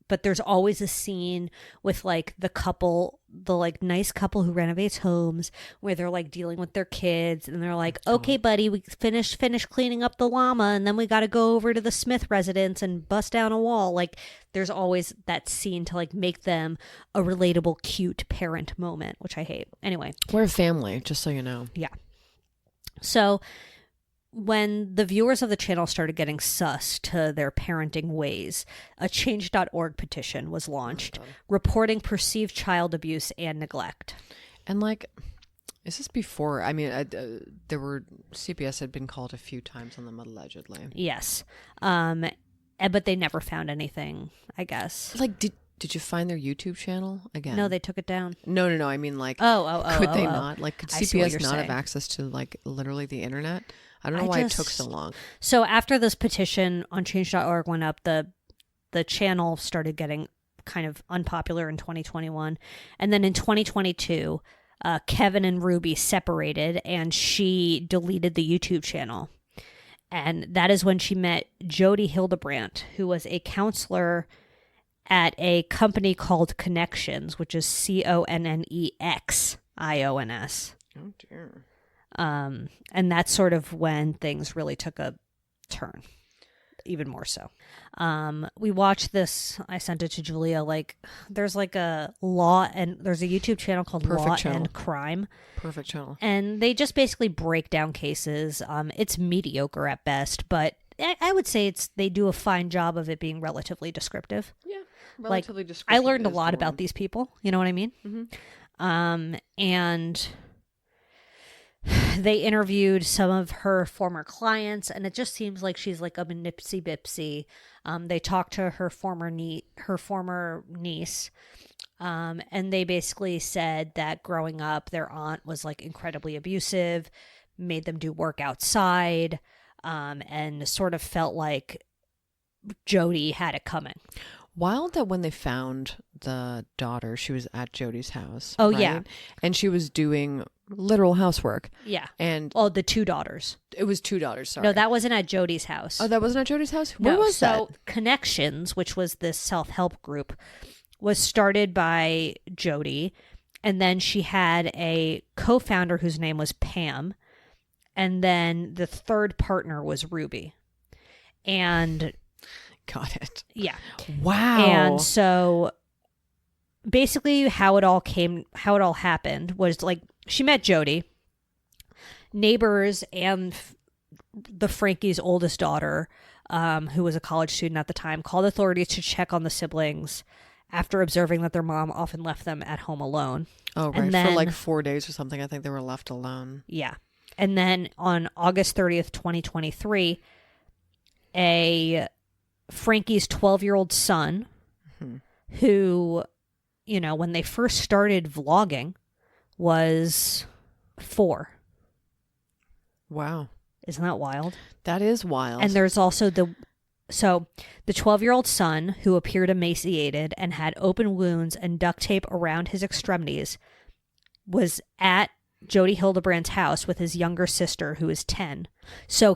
but there's always a scene with like the couple, the like nice couple who renovates homes where they're like dealing with their kids and they're like, okay, buddy, we finished cleaning up the llama and then we got to go over to the Smith residence and bust down a wall. Like there's always that scene to like make them a relatable, cute parent moment, which I hate. Anyway. We're a family, just so you know. Yeah. So when the viewers of the channel started getting sus to their parenting ways, a change.org petition was launched reporting perceived child abuse and neglect. And like, is this before? I mean, CPS had been called a few times on them allegedly. Yes. But they never found anything, I guess. Like, did you find their YouTube channel again? No, they took it down. No. I mean, like, could they not? Like, could I see what CPS you're not saying. have access to like literally the internet? I don't know why it took so long. So after this petition on change.org went up, the channel started getting kind of unpopular in 2021. And then in 2022, Kevin and Ruby separated and she deleted the YouTube channel. And that is when she met Jodi Hildebrandt, who was a counselor at a company called Connections, which is CONNEXIONS. Oh, dear. And that's sort of when things really took a turn, even more so. We watched this. I sent it to Julia. Like, there's like a law, and there's a YouTube channel called Perfect Law channel. and Crime. Perfect channel. And they just basically break down cases. It's mediocre at best, but I would say they do a fine job of it being relatively descriptive. Yeah, relatively descriptive. I learned a lot about these people. You know what I mean? Mm-hmm. And they interviewed some of her former clients, and it just seems like she's like a nipsy bipsy. They talked to her former niece, and they basically said that growing up, their aunt was like incredibly abusive, made them do work outside, and sort of felt like Jodi had it coming. Wild that when they found the daughter, she was at Jodi's house. Oh, right? yeah. And she was doing literal housework. Yeah. And the two daughters. it was 2 daughters, sorry. No, that wasn't at Jodi's house. Oh, that wasn't at Jodi's house? Where was so that? Connections, which was this self-help group, was started by Jodi, and then she had a co-founder whose name was Pam, and then the third partner was Ruby. And Got it. yeah. Wow. And so basically how it all happened was like she met Jodi, neighbors, and the Frankie's oldest daughter, who was a college student at the time, called authorities to check on the siblings after observing that their mom often left them at home alone. Oh, right. And then, for like 4 days or something, I think they were left alone. Yeah. And then on August 30th, 2023, Frankie's 12-year-old son, who, when they first started vlogging, was 4. Wow. Isn't that wild? That is wild. And there's also the 12-year-old son, who appeared emaciated and had open wounds and duct tape around his extremities, was at Jodi Hildebrandt's house with his younger sister, who is 10. So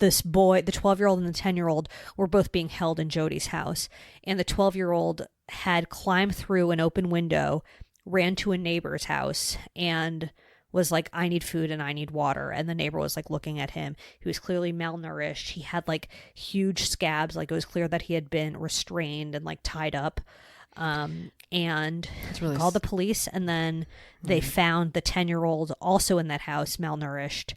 this boy, the 12-year-old and the 10-year-old, were both being held in Jodi's house. And the 12-year-old had climbed through an open window, ran to a neighbor's house, and was like, I need food and I need water. And the neighbor was like looking at him. He was clearly malnourished. He had like huge scabs. Like it was clear that he had been restrained and like tied up. And really called the police. And then they found the 10-year-old also in that house, malnourished.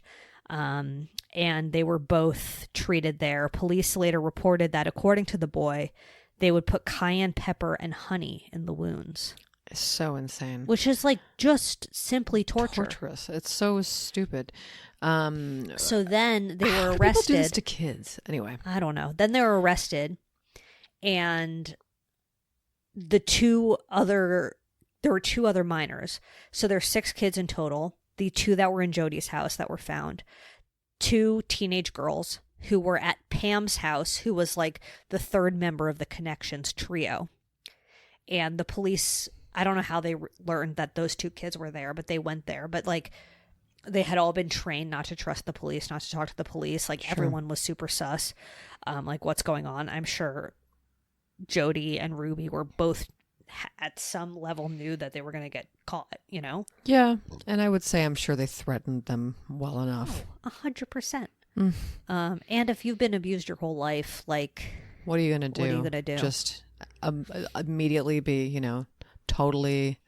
And they were both treated there. Police later reported that according to the boy, they would put cayenne pepper and honey in the wounds. It's so insane. Which is like just simply torture. Torturous. It's so stupid. So then they were arrested. People do this to kids. Anyway. I don't know. Then they were arrested. And there were 2 other minors. So there's 6 kids in total. The 2 that were in Jodi's house that were found. 2 teenage girls who were at Pam's house, who was like the 3rd member of the Connections trio. And the police, I don't know how they learned that those 2 kids were there, but they went there. But like they had all been trained not to trust the police, not to talk to the police. Like everyone was super sus. Like what's going on? I'm sure Jodi and Ruby were both at some level knew that they were going to get caught, you know? Yeah. And I would say I'm sure they threatened them well enough. 100%. And if you've been abused your whole life, like, what are you going to do? What are you going to do? Just immediately be, you know, totally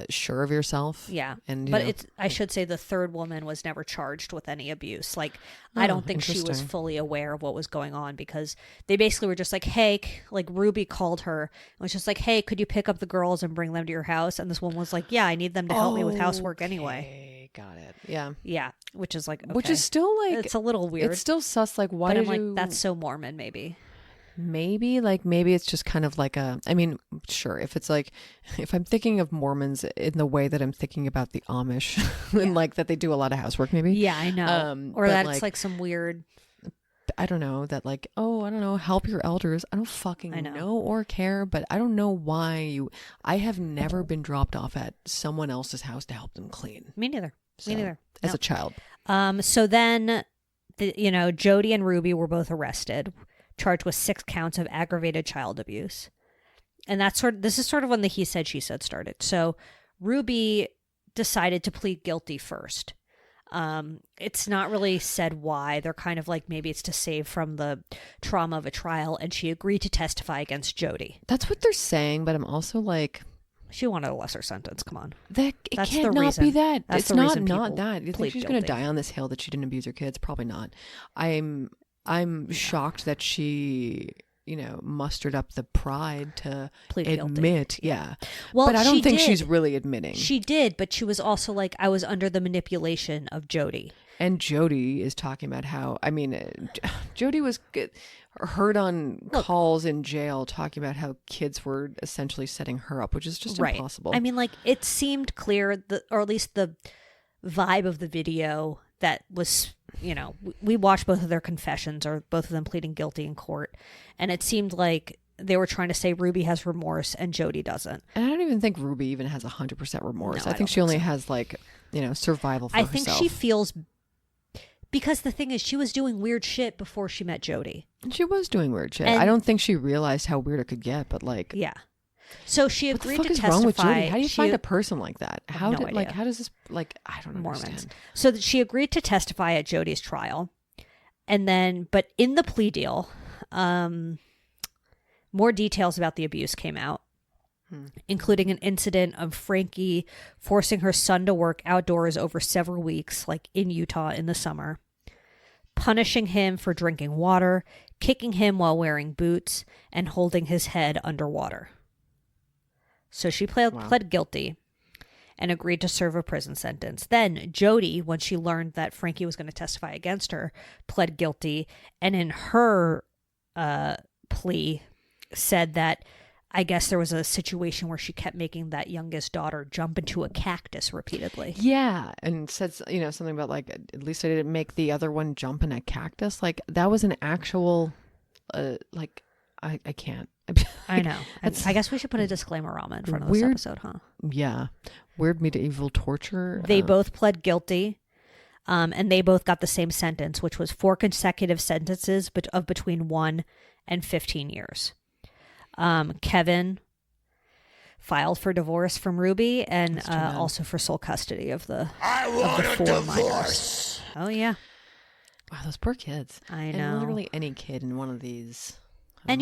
sure of yourself. Yeah. And but I should say the 3rd woman was never charged with any abuse. Like, I don't think she was fully aware of what was going on, because they basically were just like, hey, like Ruby called her and was just like, hey, could you pick up the girls and bring them to your house? And this woman was like, yeah, I need them to help me with housework anyway. Got it. Yeah. Yeah. Which is like, okay. Which is still like, it's a little weird. It's still sus. Like, why but did I'm you... like, that's so Mormon, maybe. Maybe it's just kind of like I mean, sure, if it's like, if I'm thinking of Mormons in the way that I'm thinking about the Amish and like that they do a lot of housework, maybe. Yeah, I know. Or that's like some weird, I don't know, that like, oh, I don't know, help your elders. I don't fucking know or care, but I don't know why I have never been dropped off at someone else's house to help them clean. Me neither. As a child. So then, Jodi and Ruby were both arrested, charged with 6 counts of aggravated child abuse. And this is sort of when the he said, she said started. So Ruby decided to plead guilty first. It's not really said why. They're kind of like, maybe it's to save from the trauma of a trial. And she agreed to testify against Jodi. That's what they're saying, but I'm also like... She wanted a lesser sentence. Come on. It can't not be that. It's not that. You think she's going to die on this hill that she didn't abuse her kids? Probably not. I'm shocked that she, mustered up the pride to admit. Yeah. Well, but I don't think she's really admitting. She did, but she was also like, I was under the manipulation of Jodi. And Jodi is talking about how, Jodi was heard on calls in jail talking about how kids were essentially setting her up, which is just impossible. I mean, like, it seemed clear, or at least the vibe of the video that was, we watched both of their confessions, or both of them pleading guilty in court, and it seemed like they were trying to say Ruby has remorse and Jodi doesn't. And I don't even think Ruby even has 100% remorse. No, I think she only has survival for herself. I think she feels... Because the thing is, she was doing weird shit before she met Jodi. She was doing weird shit. I don't think she realized how weird it could get, but like... Yeah. So she agreed to testify. What the fuck is wrong with Jodi? How do you find a person like that? How does this, I don't Mormons. Understand. So that she agreed to testify at Jodi's trial. And then, but in the plea deal, more details about the abuse came out. Including an incident of Frankie forcing her son to work outdoors over several weeks, like in Utah in the summer, punishing him for drinking water, kicking him while wearing boots, and holding his head underwater. So she pled guilty and agreed to serve a prison sentence. Then Jodi, when she learned that Frankie was going to testify against her, pled guilty, and in her plea said that I guess there was a situation where she kept making that youngest daughter jump into a cactus repeatedly. Yeah. And said, something about like, at least I didn't make the other one jump in a cactus. Like that was an actual, I can't. I know. I guess we should put a disclaimer on in front of this episode, huh? Yeah. Weird medieval torture. They both pled guilty. And they both got the same sentence, which was 4 consecutive sentences of between 1 and 15 years. Kevin filed for divorce from Ruby and also for sole custody of the four minors. Oh, yeah. Wow, those poor kids. I know. And literally any kid in one of these... And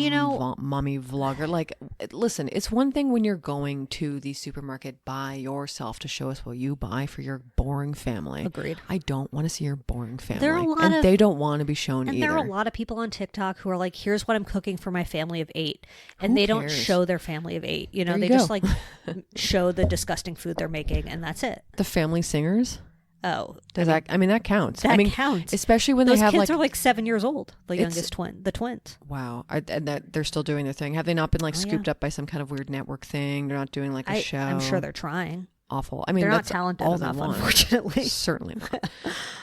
mommy vlogger, like, listen, it's one thing when you're going to the supermarket by yourself to show us what you buy for your boring family. Agreed. I don't want to see your boring family. There are a lot and they don't want to be shown and either. there are a lot of people on TikTok who are like, here's what I'm cooking for my family of 8. And they don't show their family of 8. You know, they just like show the disgusting food they're making and that's it. The family singers? Oh, that counts. That counts, especially when those they have kids are like 7 years old. The youngest the twins. Wow, and that they're still doing their thing. Have they not been like scooped up by some kind of weird network thing? They're not doing like a show. I'm sure they're trying. Awful. I mean, they're that's not talented all enough, unfortunately. Certainly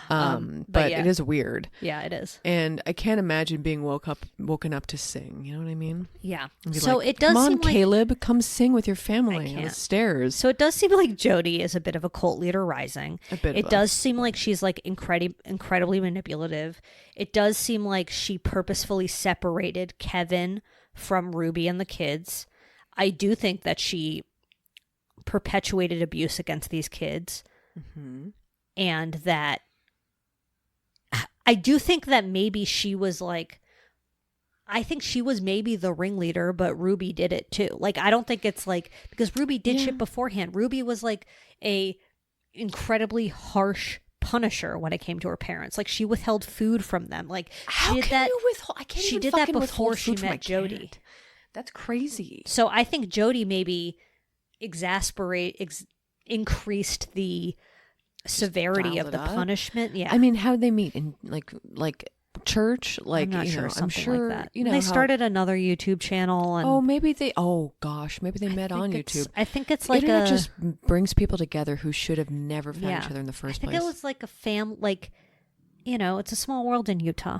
not. But it is weird. Yeah, it is. And I can't imagine being woken up to sing. You know what I mean? Yeah. So like, it does. Come on, seem like, Caleb, come sing with your family on the stairs. So it does seem like Jodi is a bit of a cult leader rising. It does seem like she's like incredibly manipulative. It does seem like she purposefully separated Kevin from Ruby and the kids. I do think that she perpetuated abuse against these kids. Mm-hmm. And that I do think that maybe she was like, I think she was maybe the ringleader, but Ruby did it too. Like, I don't think it's like, because Ruby did shit beforehand. Ruby was like a incredibly harsh punisher when it came to her parents. Like, she withheld food from them. Like, how she did can that. You withhold? I can't she even did that before she met Jodi. That's crazy. So I think Jodi maybe increased the severity of the punishment. Yeah, I mean, how did they meet in like church? Like, I'm not sure. I'm sure like that. You know, they started another YouTube channel. And maybe they met on YouTube. I think it's like Internet just brings people together who should have never found each other in the first place. I think it was like a like, you know, it's a small world in Utah.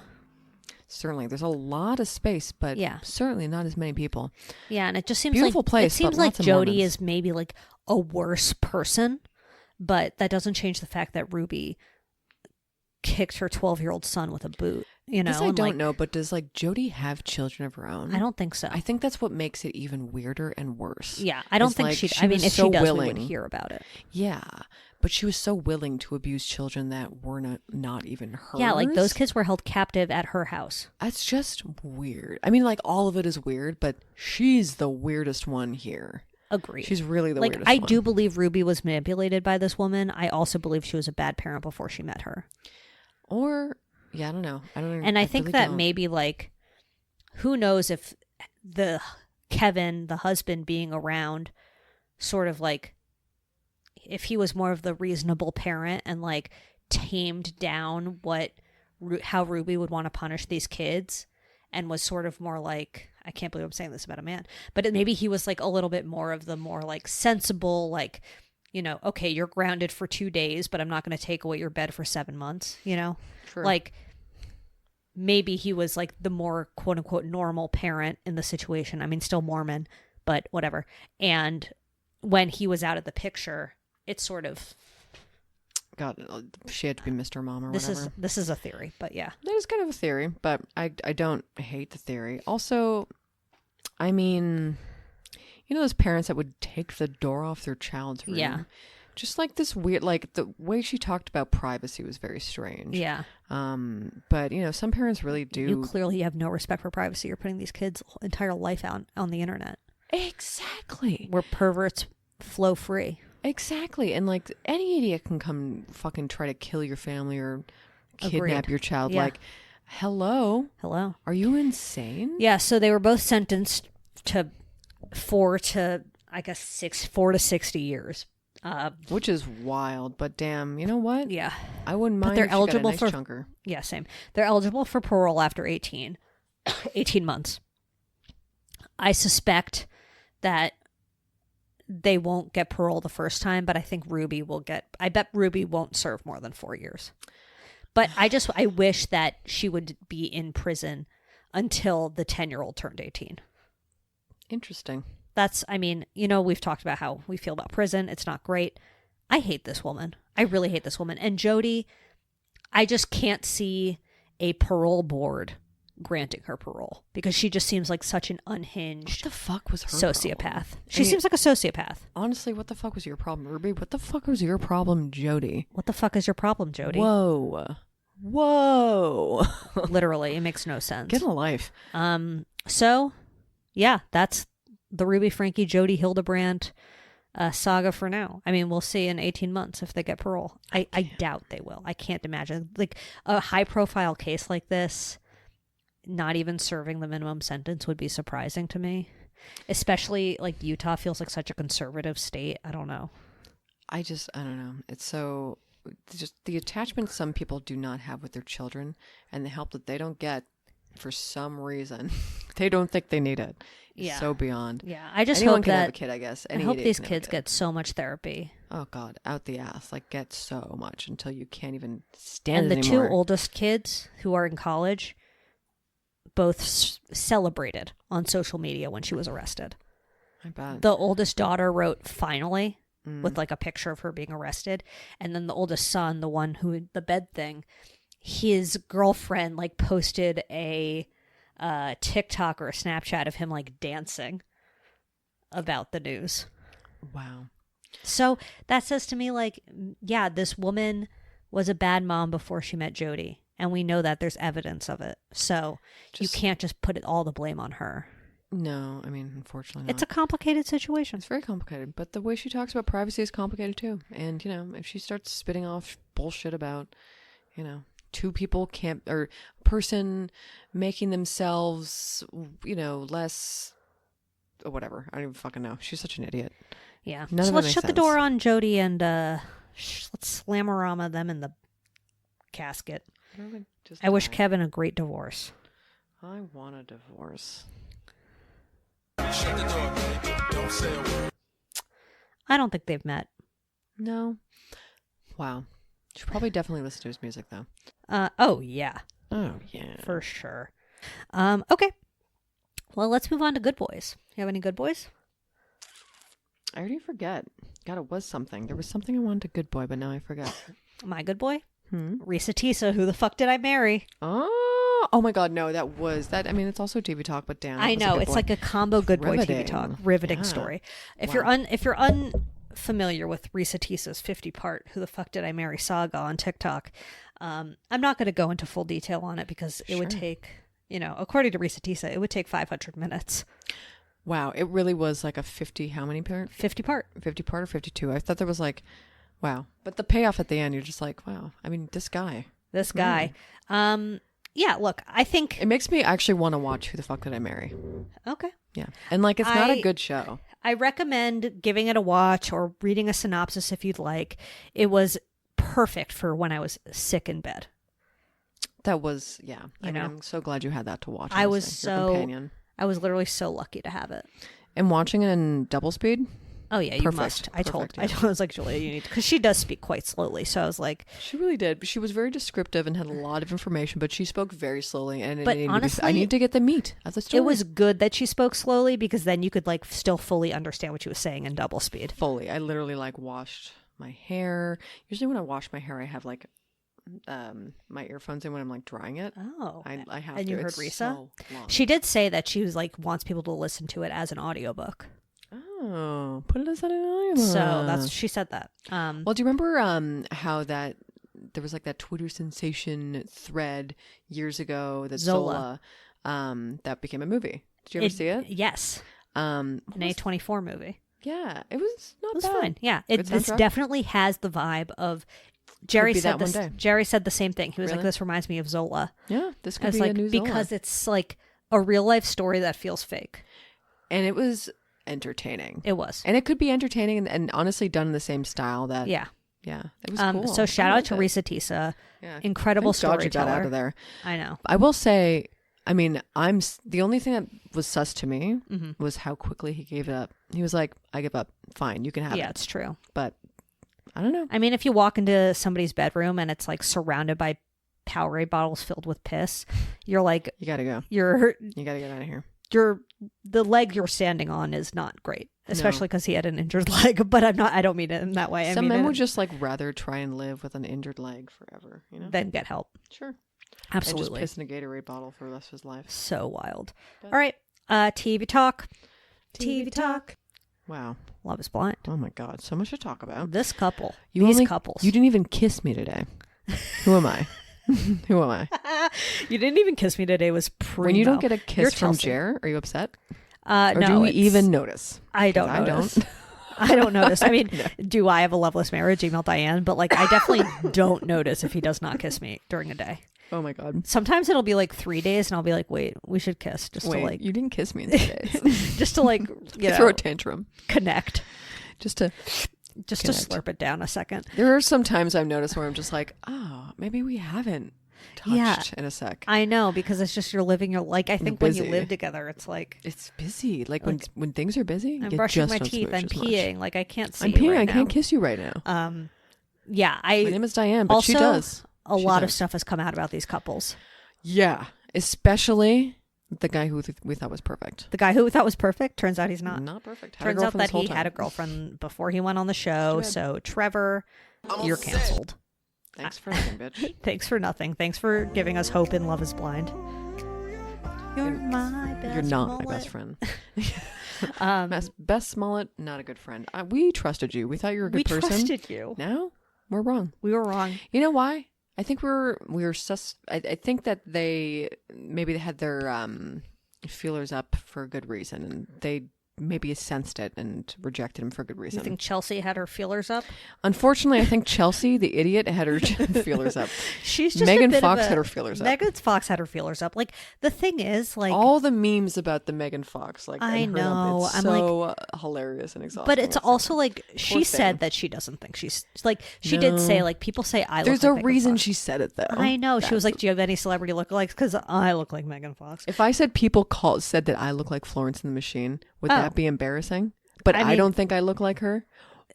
Certainly, there's a lot of space, but certainly not as many people. Yeah, and it just seems beautiful like place. It seems like Jodi is maybe like a worse person, but that doesn't change the fact that Ruby kicked her 12-year-old son with a boot. You know, this I don't know, but does like Jodi have children of her own? I don't think so. I think that's what makes it even weirder and worse. Yeah, I don't think I mean, if she does, we would hear about it. Yeah, but she was so willing to abuse children that were not even hers. Yeah, like those kids were held captive at her house. That's just weird. I mean, like all of it is weird, but she's the weirdest one here. Agreed. She's really the weirdest one. Like, I do believe Ruby was manipulated by this woman. I also believe she was a bad parent before she met her. Or, yeah, I don't know. And I think that maybe, like, who knows if Kevin, the husband, being around, sort of like, if he was more of the reasonable parent and like tamed down how Ruby would want to punish these kids, and was sort of more like, I can't believe I'm saying this about a man, but maybe he was like a little bit more of the more like sensible, like, you know, okay, you're grounded for 2 days, but I'm not going to take away your bed for 7 months, you know? True. Like, maybe he was like the more quote unquote normal parent in the situation. I mean, still Mormon, but whatever. And when he was out of the picture, it's sort of... God, she had to be Mr. Mom or whatever. This is a theory, but yeah. That is kind of a theory, but I don't hate the theory. Also, I mean... You know those parents that would take the door off their child's room? Yeah. Just like this weird, like the way she talked about privacy was very strange. Yeah. But, you know, some parents really do. You clearly have no respect for privacy. You're putting these kids' entire life out on the internet. Exactly. Where perverts flow free. Exactly. And like any idiot can come fucking try to kill your family or kidnap your child. Yeah. Like, hello? Are you insane? Yeah. So they were both sentenced to 4 to 60 years, which is wild. But damn, you know what? Yeah, I wouldn't mind. But they're eligible for chunker. Yeah, same. They're eligible for parole after 18 months. I suspect that they won't get parole the first time, but I think Ruby will get. I bet Ruby won't serve more than 4 years. But I wish that she would be in prison until the 10-year-old turned 18. Interesting. I mean, you know, we've talked about how we feel about prison. It's not great. I hate this woman. I really hate this woman. And Jodi, I just can't see a parole board granting her parole because she just seems like such an unhinged What the fuck was her sociopath. problem? She seems like a sociopath. Honestly, what the fuck was your problem, Ruby? What the fuck was your problem, Jodi? What the fuck is your problem, Jodi? Whoa. Literally, it makes no sense. Get a life. So, yeah, that's the Ruby Franke Jodi Hildebrandt saga for now. I mean, we'll see in 18 months if they get parole. I doubt they will. I can't imagine. Like, a high-profile case like this, not even serving the minimum sentence would be surprising to me. Especially, like, Utah feels like such a conservative state. I don't know. I don't know. It's so... Just the attachment some people do not have with their children and the help that they don't get for some reason. They don't think they need it. Yeah. So beyond. Yeah, I just Anyone hope can that... have a kid, I guess. I hope these kids get so much therapy. Oh, God. Out the ass. Like, get so much until you can't even stand it anymore. And the two oldest kids who are in college both celebrated on social media when she was arrested. I bet. The oldest daughter wrote "finally" with like a picture of her being arrested, and then the oldest son, the one who the bed thing, his girlfriend like posted a TikTok or a Snapchat of him like dancing about the news. Wow. So that says to me, like, yeah, this woman was a bad mom before she met Jodi, and we know that there's evidence of it. So you can't just put all the blame on her. No, I mean, unfortunately not. It's a complicated situation. It's very complicated, but the way she talks about privacy is complicated too. And, you know, if she starts spitting off bullshit about, you know, two people can't, or person making themselves, you know, less, or whatever. I don't even fucking know. She's such an idiot. Yeah. None so of it let's makes shut the sense. door on Jodi and let's slamorama them in the casket. I wish Kevin a great divorce. I want a divorce. Shut the door, baby. Don't say a word. I don't think they've met. No. Wow. Should probably definitely listen to his music though. Oh yeah. Oh yeah. For sure. Okay. Well, let's move on to Good Boys. You have any Good Boys? I already forget. God, it was something. There was something I wanted to Good Boy, but now I forget. My Good Boy? Risa Tisa, Who the Fuck Did I Marry? Oh my God, no, that was that. I mean, it's also TV talk, but damn, I know it's like a combo Good Boy Riveting. TV talk, riveting Yeah. story. If Wow. you're unfamiliar with Risa Tisa's 50-part Who the Fuck Did I Marry saga on TikTok, I'm not going to go into full detail on it because it would take, you know, according to Risa Tisa, it would take 500 minutes. Wow, it really was like a 50. How many part? 50 part. 50 part or 52? I thought there was like, wow, but the payoff at the end, you're just like, wow. I mean, this guy. This guy. Yeah. Look, I think It makes me actually want to watch Who the Fuck Did I Marry? okay. Yeah, and like it's not a good show. I recommend giving it a watch or reading a synopsis if you'd like. It was perfect for when I was sick in bed. That was, yeah. I mean, know. I'm so glad you had that to watch. I was honestly, your so companion. I was literally so lucky to have it. And watching it in double speed. Oh yeah, you Perfect. must. I Perfect, was like, Julia, you need, because she does speak quite slowly. So I was like, She really did. She was very descriptive and had a lot of information, but she spoke very slowly. And But it needed honestly, I need to get the meat of the story. it was good that she spoke slowly because then you could like still fully understand what she was saying in double speed. fully. I literally like washed my hair. Usually when I wash my hair, I have like my earphones in when I'm like drying it. Oh, I have and to. you heard It's Risa? so long. She did say that she was like wants people to listen to it as an audiobook. Oh, put it as an audiobook. So that's she said that. Well, do you remember how that there was like that Twitter sensation thread years ago that Zola. that became a movie? Did you ever see it? Yes, What an A24 movie. Yeah, it was not It was bad. fine. Yeah, Good this soundtrack? definitely has the vibe of. Jerry be said that one this. day. Jerry said the same thing. He was like, Really? "This reminds me of Zola." Yeah, this I could was be like, a new Zola. because it's like a real life story that feels fake. And it was entertaining. It was. And it could be entertaining and honestly done in the same style that Yeah. it was cool. So shout I out liked to it. Risa Tisa. Yeah. Incredible Thank God you got storyteller. out of there. I know. I will say, I mean, the only thing that was sus to me Mm-hmm. was how quickly he gave it up. He was like, I give up. Fine, you can have Yeah, it. it's true. But I don't know. I mean, if you walk into somebody's bedroom and it's like surrounded by Powerade bottles filled with piss, you're like, You got to go. you're You got to get out of here. the leg you're standing on is not great, especially because he had an injured leg. But I don't mean it in that way. I Some mean men it, would just like rather try and live with an injured leg forever, you know? then get help. Sure. Absolutely. And just piss in a Gatorade bottle for the rest of his life. So wild. All right. TV talk. TV talk. Wow. Love is Blind. Oh my God. So much to talk about. This couple. These couples. You didn't even kiss me today. Who am I? Who am I? You didn't even kiss me today was primo. When you don't get a kiss You're from Chelsea. Jer, are you upset? No, do you even notice? I don't notice. I don't notice. I mean, do I have a loveless marriage? Email Diane. But like, I definitely don't notice if he does not kiss me during a day. Oh my God. Sometimes it'll be like 3 days and I'll be like, wait, we should kiss to like. You didn't kiss me in 3 days. Just to like, throw a tantrum. Connect. Just to slurp it down a second. There are some times I've noticed where I'm just like, oh, maybe we haven't touched in a sec. I know, because it's just you're living your, like, I think when you live together, it's like. It's busy. Like when things are busy, I'm you brushing just my don't teeth, I'm smooch as peeing. much. Like, I can't see I'm you peeing. right I now. can't kiss you right now. Yeah. My name is Diane, but also, she does. A lot of stuff has come out about these couples. Yeah. Especially the guy who we thought was perfect. The guy who we thought was perfect, turns out he's not. Not perfect. Turns out that he had a girlfriend before he went on the show. So, Trevor, you're canceled. Thanks for nothing, bitch. Thanks for nothing. Thanks for giving us hope in Love is Blind. You're my best You're not mullet. my best friend. Best Smollett, not a good friend. We trusted you. We thought you were a good person. We trusted you. Now we're wrong. We were wrong. You know why? I think we were I think that they had their feelers up for a good reason, and they maybe sensed it and rejected him for a good reason. You think Chelsea had her feelers up? Unfortunately, I think Chelsea, the idiot, had her feelers up. She's just Megan Fox had her feelers up. Megan Fox had her feelers up. Like, the thing is, like, all the memes about the Megan Fox, like, I know, it's I'm so hilarious and exhausting. but it's also like she said that she doesn't think she's like she did say, like, people say I. There's look a like reason Megan Fox. she said it though. I know. She was like, "Do you have any celebrity lookalikes?" Because I look like Megan Fox. If I said said that I look like Florence in the Machine, would that be embarrassing? But I mean, I don't think I look like her.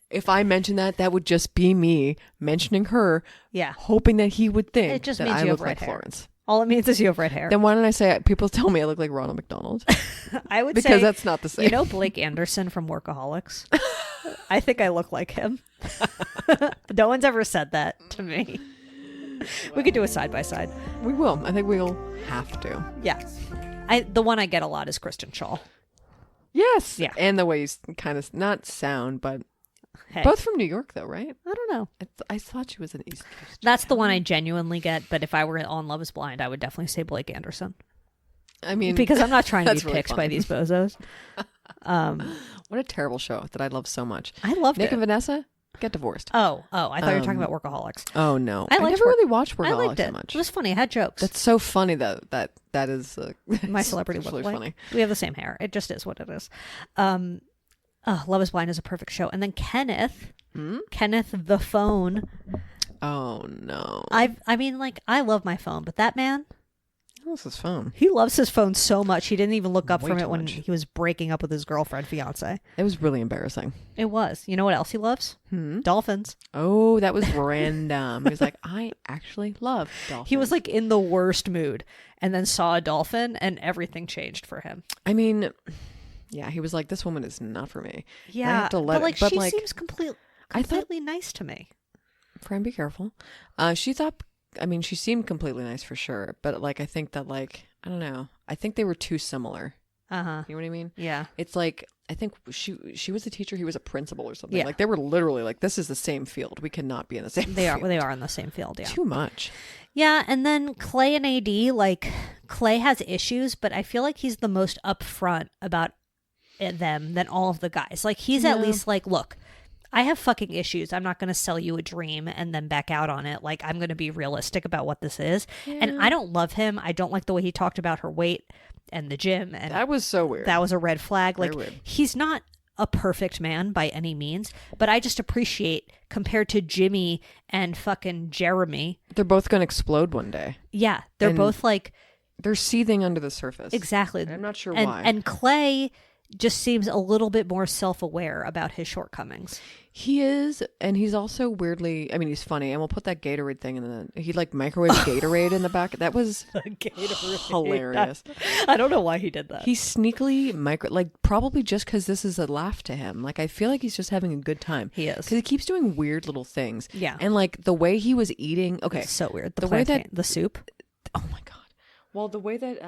If I mentioned that would just be me mentioning her, hoping that he would think it just that means I you look have red like hair. Florence. All it means is you have red hair. Then why don't I say people tell me I look like Ronald McDonald? I would because say, that's not the same. You know Blake Anderson from Workaholics? I think I look like him. No one's ever said that to me. We could do a side by side. We will. I think we'll have to. Yeah. The one I get a lot is Kristen Shaw. Yes. Yeah. And the way you kind of not sound, but Hey. both from New York, though, right? I don't know. I thought she was an East Coast. That's the one I genuinely get. But if I were on Love is Blind, I would definitely say Blake Anderson. I mean, because I'm not trying to be really picked fun. by these bozos. What a terrible show that I love so much. I loved Nick it. and Vanessa get divorced. Oh, I thought you were talking about Workaholics. Oh no, I never really watched I Workaholics liked it. so much. It was funny. It had jokes. That's so funny though. That is My celebrity it's look really like. funny. We have the same hair. It just is what it is. Love is Blind is a perfect show. And then Kenneth the phone. Oh no. I mean, like, I love my phone, but that man, What's his phone? he loves his phone so much he didn't even look up Way from too it when much. he was breaking up with his girlfriend, fiance. It was really embarrassing. It was. You know what else he loves? Dolphins. Oh, that was random. He was like, I actually love dolphins. He was like in the worst mood and then saw a dolphin and everything changed for him. I mean, yeah, he was like, this woman is not for me. I Yeah, have to let but like it. But she like, seems completely nice to me. Fran, be careful. She thought, I mean, she seemed completely nice for sure. But like, I think that like, I don't know. I think they were too similar. Uh-huh. You know what I mean? Yeah. It's like, I think she was a teacher, he was a principal or something. Yeah. Like they were literally like, this is the same field. We cannot be in the same field. They are in the same field, yeah. Too much. Yeah, and then Clay and AD, like, Clay has issues, but I feel like he's the most upfront about them than all of the guys. Like, he's at least like, look, I have fucking issues. I'm not going to sell you a dream and then back out on it. Like, I'm going to be realistic about what this is. Yeah. And I don't love him. I don't like the way he talked about her weight and the gym. And that was so weird. That was a red flag. Very Like, weird. He's not a perfect man by any means, but I just appreciate, compared to Jimmy and fucking Jeremy. They're both going to explode one day. Yeah, they're both like... They're seething under the surface. Exactly. I'm not sure why. And Clay just seems a little bit more self-aware about his shortcomings. He is, and he's also weirdly, I mean, he's funny, and we'll put that Gatorade thing in he like microwaved Gatorade in the back. That was hilarious. I don't know why he did that. He sneakily probably just because this is a laugh to him. Like, I feel like he's just having a good time. He is. Because he keeps doing weird little things. Yeah. And like the way he was eating, okay. It's so weird. The way that the soup. Oh my God. Well, the way that,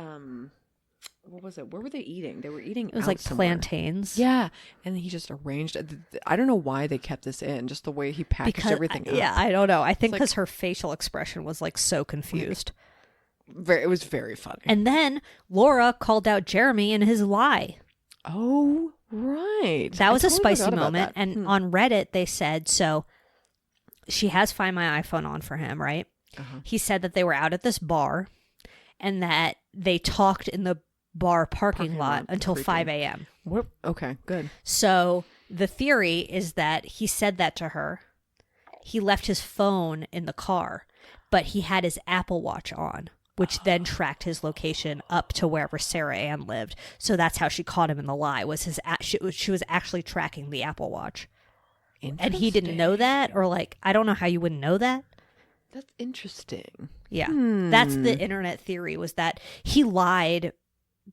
what was it? Where were they eating? They were eating It was out like somewhere. plantains. Yeah. And he just arranged it. I don't know why they kept this in, just the way he packaged everything up. Yeah, I don't know. I think like- because her facial expression was like so confused. It was very funny. And then Laura called out Jeremy in his lie. Oh, right. That was I a totally spicy forgot about moment. that. And on Reddit, they said, so she has Find My iPhone on for him, right? Uh-huh. He said that they were out at this bar and that they talked in the bar parking lot until creepy. 5 a.m. Whoop. Okay, good. So the theory is that he said that to her. He left his phone in the car, but he had his Apple Watch on, which then tracked his location up to wherever Sarah Ann lived. So that's how she caught him in the lie. She was actually tracking the Apple Watch, and he didn't know that, or like I don't know how you wouldn't know that. That's interesting. Yeah, that's the internet theory, was that he lied,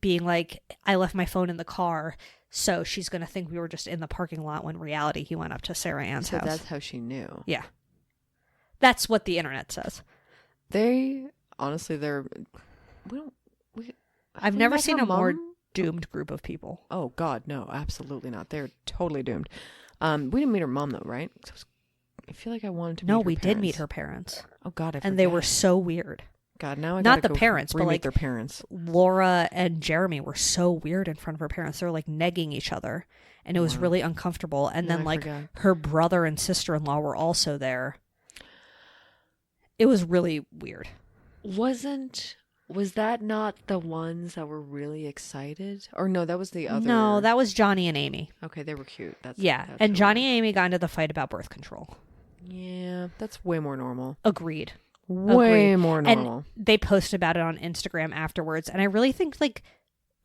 being like, I left my phone in the car, so she's going to think we were just in the parking lot, when in reality he went up to Sarah Ann's So house. that's how she knew. Yeah. That's what the internet says. They honestly, I've never seen a more mom? doomed group of people. Oh God, no, absolutely not. They're totally doomed. We didn't meet her mom though, right? I feel like I wanted to. No, meet her we did meet parents. her parents. Oh God, And they were forget. so weird. God, now I Not gotta the go parents, but re-meet like their parents. Laura and Jeremy were so weird in front of her parents. They were like negging each other, and it was really uncomfortable. And No, then I like forgot. her brother and sister-in-law were also there. It was really weird. Was that not the ones that were really excited? Or no, that was the other. No, that was Johnny and Amy. Okay, they were cute. That's Yeah, that's and what Johnny it and Amy got into the fight about birth control. was. Yeah, that's way more normal. Agreed. Way Agreed. more normal. And they posted about it on Instagram afterwards. And I really think like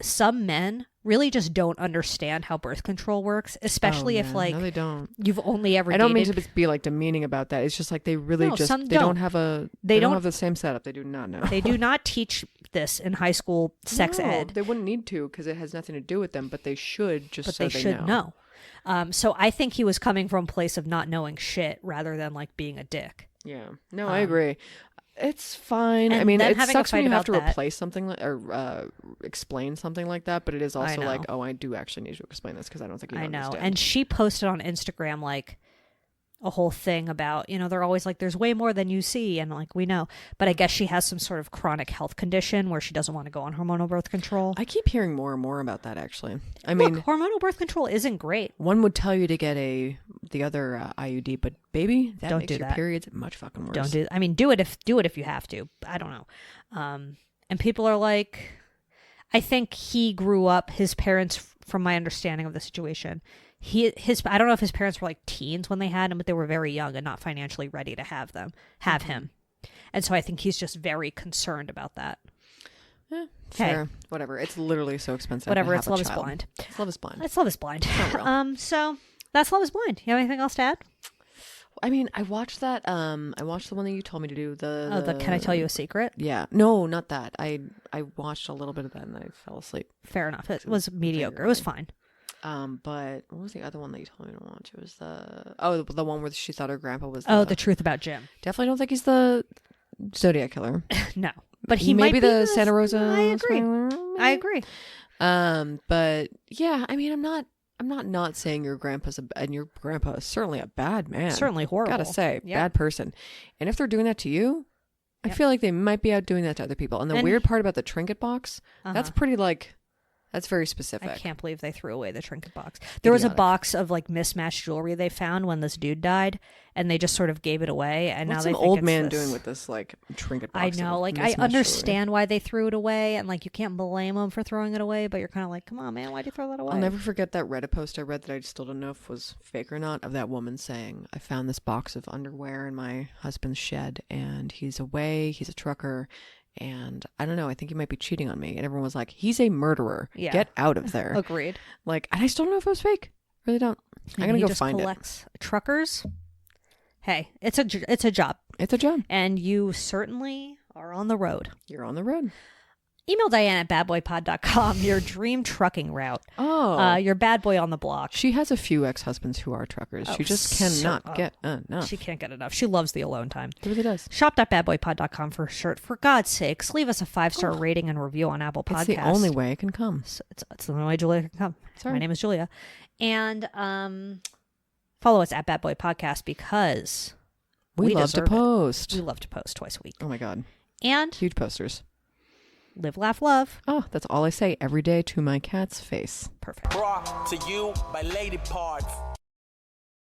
some men really just don't understand how birth control works, especially if like no, they don't. you've only ever I don't mean dated. to be like demeaning about that. It's just like they really No, just some they don't don't. have a They don't don't- have the same setup. They do not know. They do not teach this in high school sex No, ed, They wouldn't need to because it has nothing to do with them. But they should just but so they should know. So I think he was coming from a place of not knowing shit rather than like being a dick. Yeah. No, I agree. It's fine. I and mean, them it having a sucks when fight you have to about that- replace something or explain something like that. But it is also know. like, oh, I do actually need to explain this because I don't think you I know. understand. And she posted on Instagram like a whole thing about, they're always like, there's way more than you see. And like, we know. But I guess she has some sort of chronic health condition where she doesn't want to go on hormonal birth control. I keep hearing more and more about that. Actually, I Look, mean, hormonal birth control isn't great. one would tell you to get the other IUD, but baby, that Don't makes do your that. periods much fucking worse. Don't do. I mean, do it if you have to. I don't know. And people are like, I think he grew up. His parents, from my understanding of the situation, I don't know if his parents were like teens when they had him, but they were very young and not financially ready to have him. And so I think he's just very concerned about that. Yeah, Hey. sure. Whatever. It's literally so expensive. Whatever. To have It's a Love is child. Blind. It's Love is Blind. It's Love is Blind. not real. So that's Love is Blind. You have anything else to add? I mean, I watched that. I watched the one that you told me to do. The Can I tell you a secret? Yeah. No, not that. I watched a little bit of that and I fell asleep. Fair enough. It was mediocre. It was fine. But what was the other one that you told me to watch? It was the one where she thought her grandpa was. The truth about Jim. Definitely don't think he's the Zodiac killer. No, but he maybe might be the Santa Rosa. I agree. I agree. But yeah, I mean, I'm not saying your grandpa's and your grandpa is certainly a bad man. Certainly horrible. Gotta say, Yep. bad person. And if they're doing that to you, I Yep. feel like they might be out doing that to other people. And the And- weird part about the trinket box, that's Uh-huh. pretty that's very specific. I can't believe they threw away the trinket box. There was a Idiotic. box of like mismatched jewelry they found when this dude died, and they just sort of gave it away. And What's now they some think old it's man this. doing with this trinket I box? of know, like I mismatched jewelry? understand why they threw it away, and like you can't blame them for throwing it away, but you're kind of like, come on, man, why'd you throw that away? I'll never forget that Reddit post I read that I still don't know if was fake or not, of that woman saying, I found this box of underwear in my husband's shed and he's away, he's a trucker, and I don't know, I think he might be cheating on me. And everyone was like, he's a murderer. Yeah. Get out of there. Agreed. And I still don't know if it was fake. Really don't. I'm going to go find collects truckers. Hey, it's a job, it. It's a job. and you certainly are on the road. You're on the road. Email Diane at badboypod.com, your dream trucking route. Oh. Your bad boy on the block. She has a few ex-husbands who are truckers. She just cannot get enough. She can't get enough. She loves the alone time. She really does. Shop.badboypod.com for a shirt. For God's sakes, leave us a 5-star rating and review on Apple Podcasts. It's the only way it can come. It's the only way Julia can come. Sorry. My name is Julia. And follow us at Bad Boy Podcast because we love to post. We love to post twice a week. Oh my God. And huge posters. Live, laugh, love. Oh, that's all I say every day to my cat's face. Perfect. Brought to you by Lady Parts.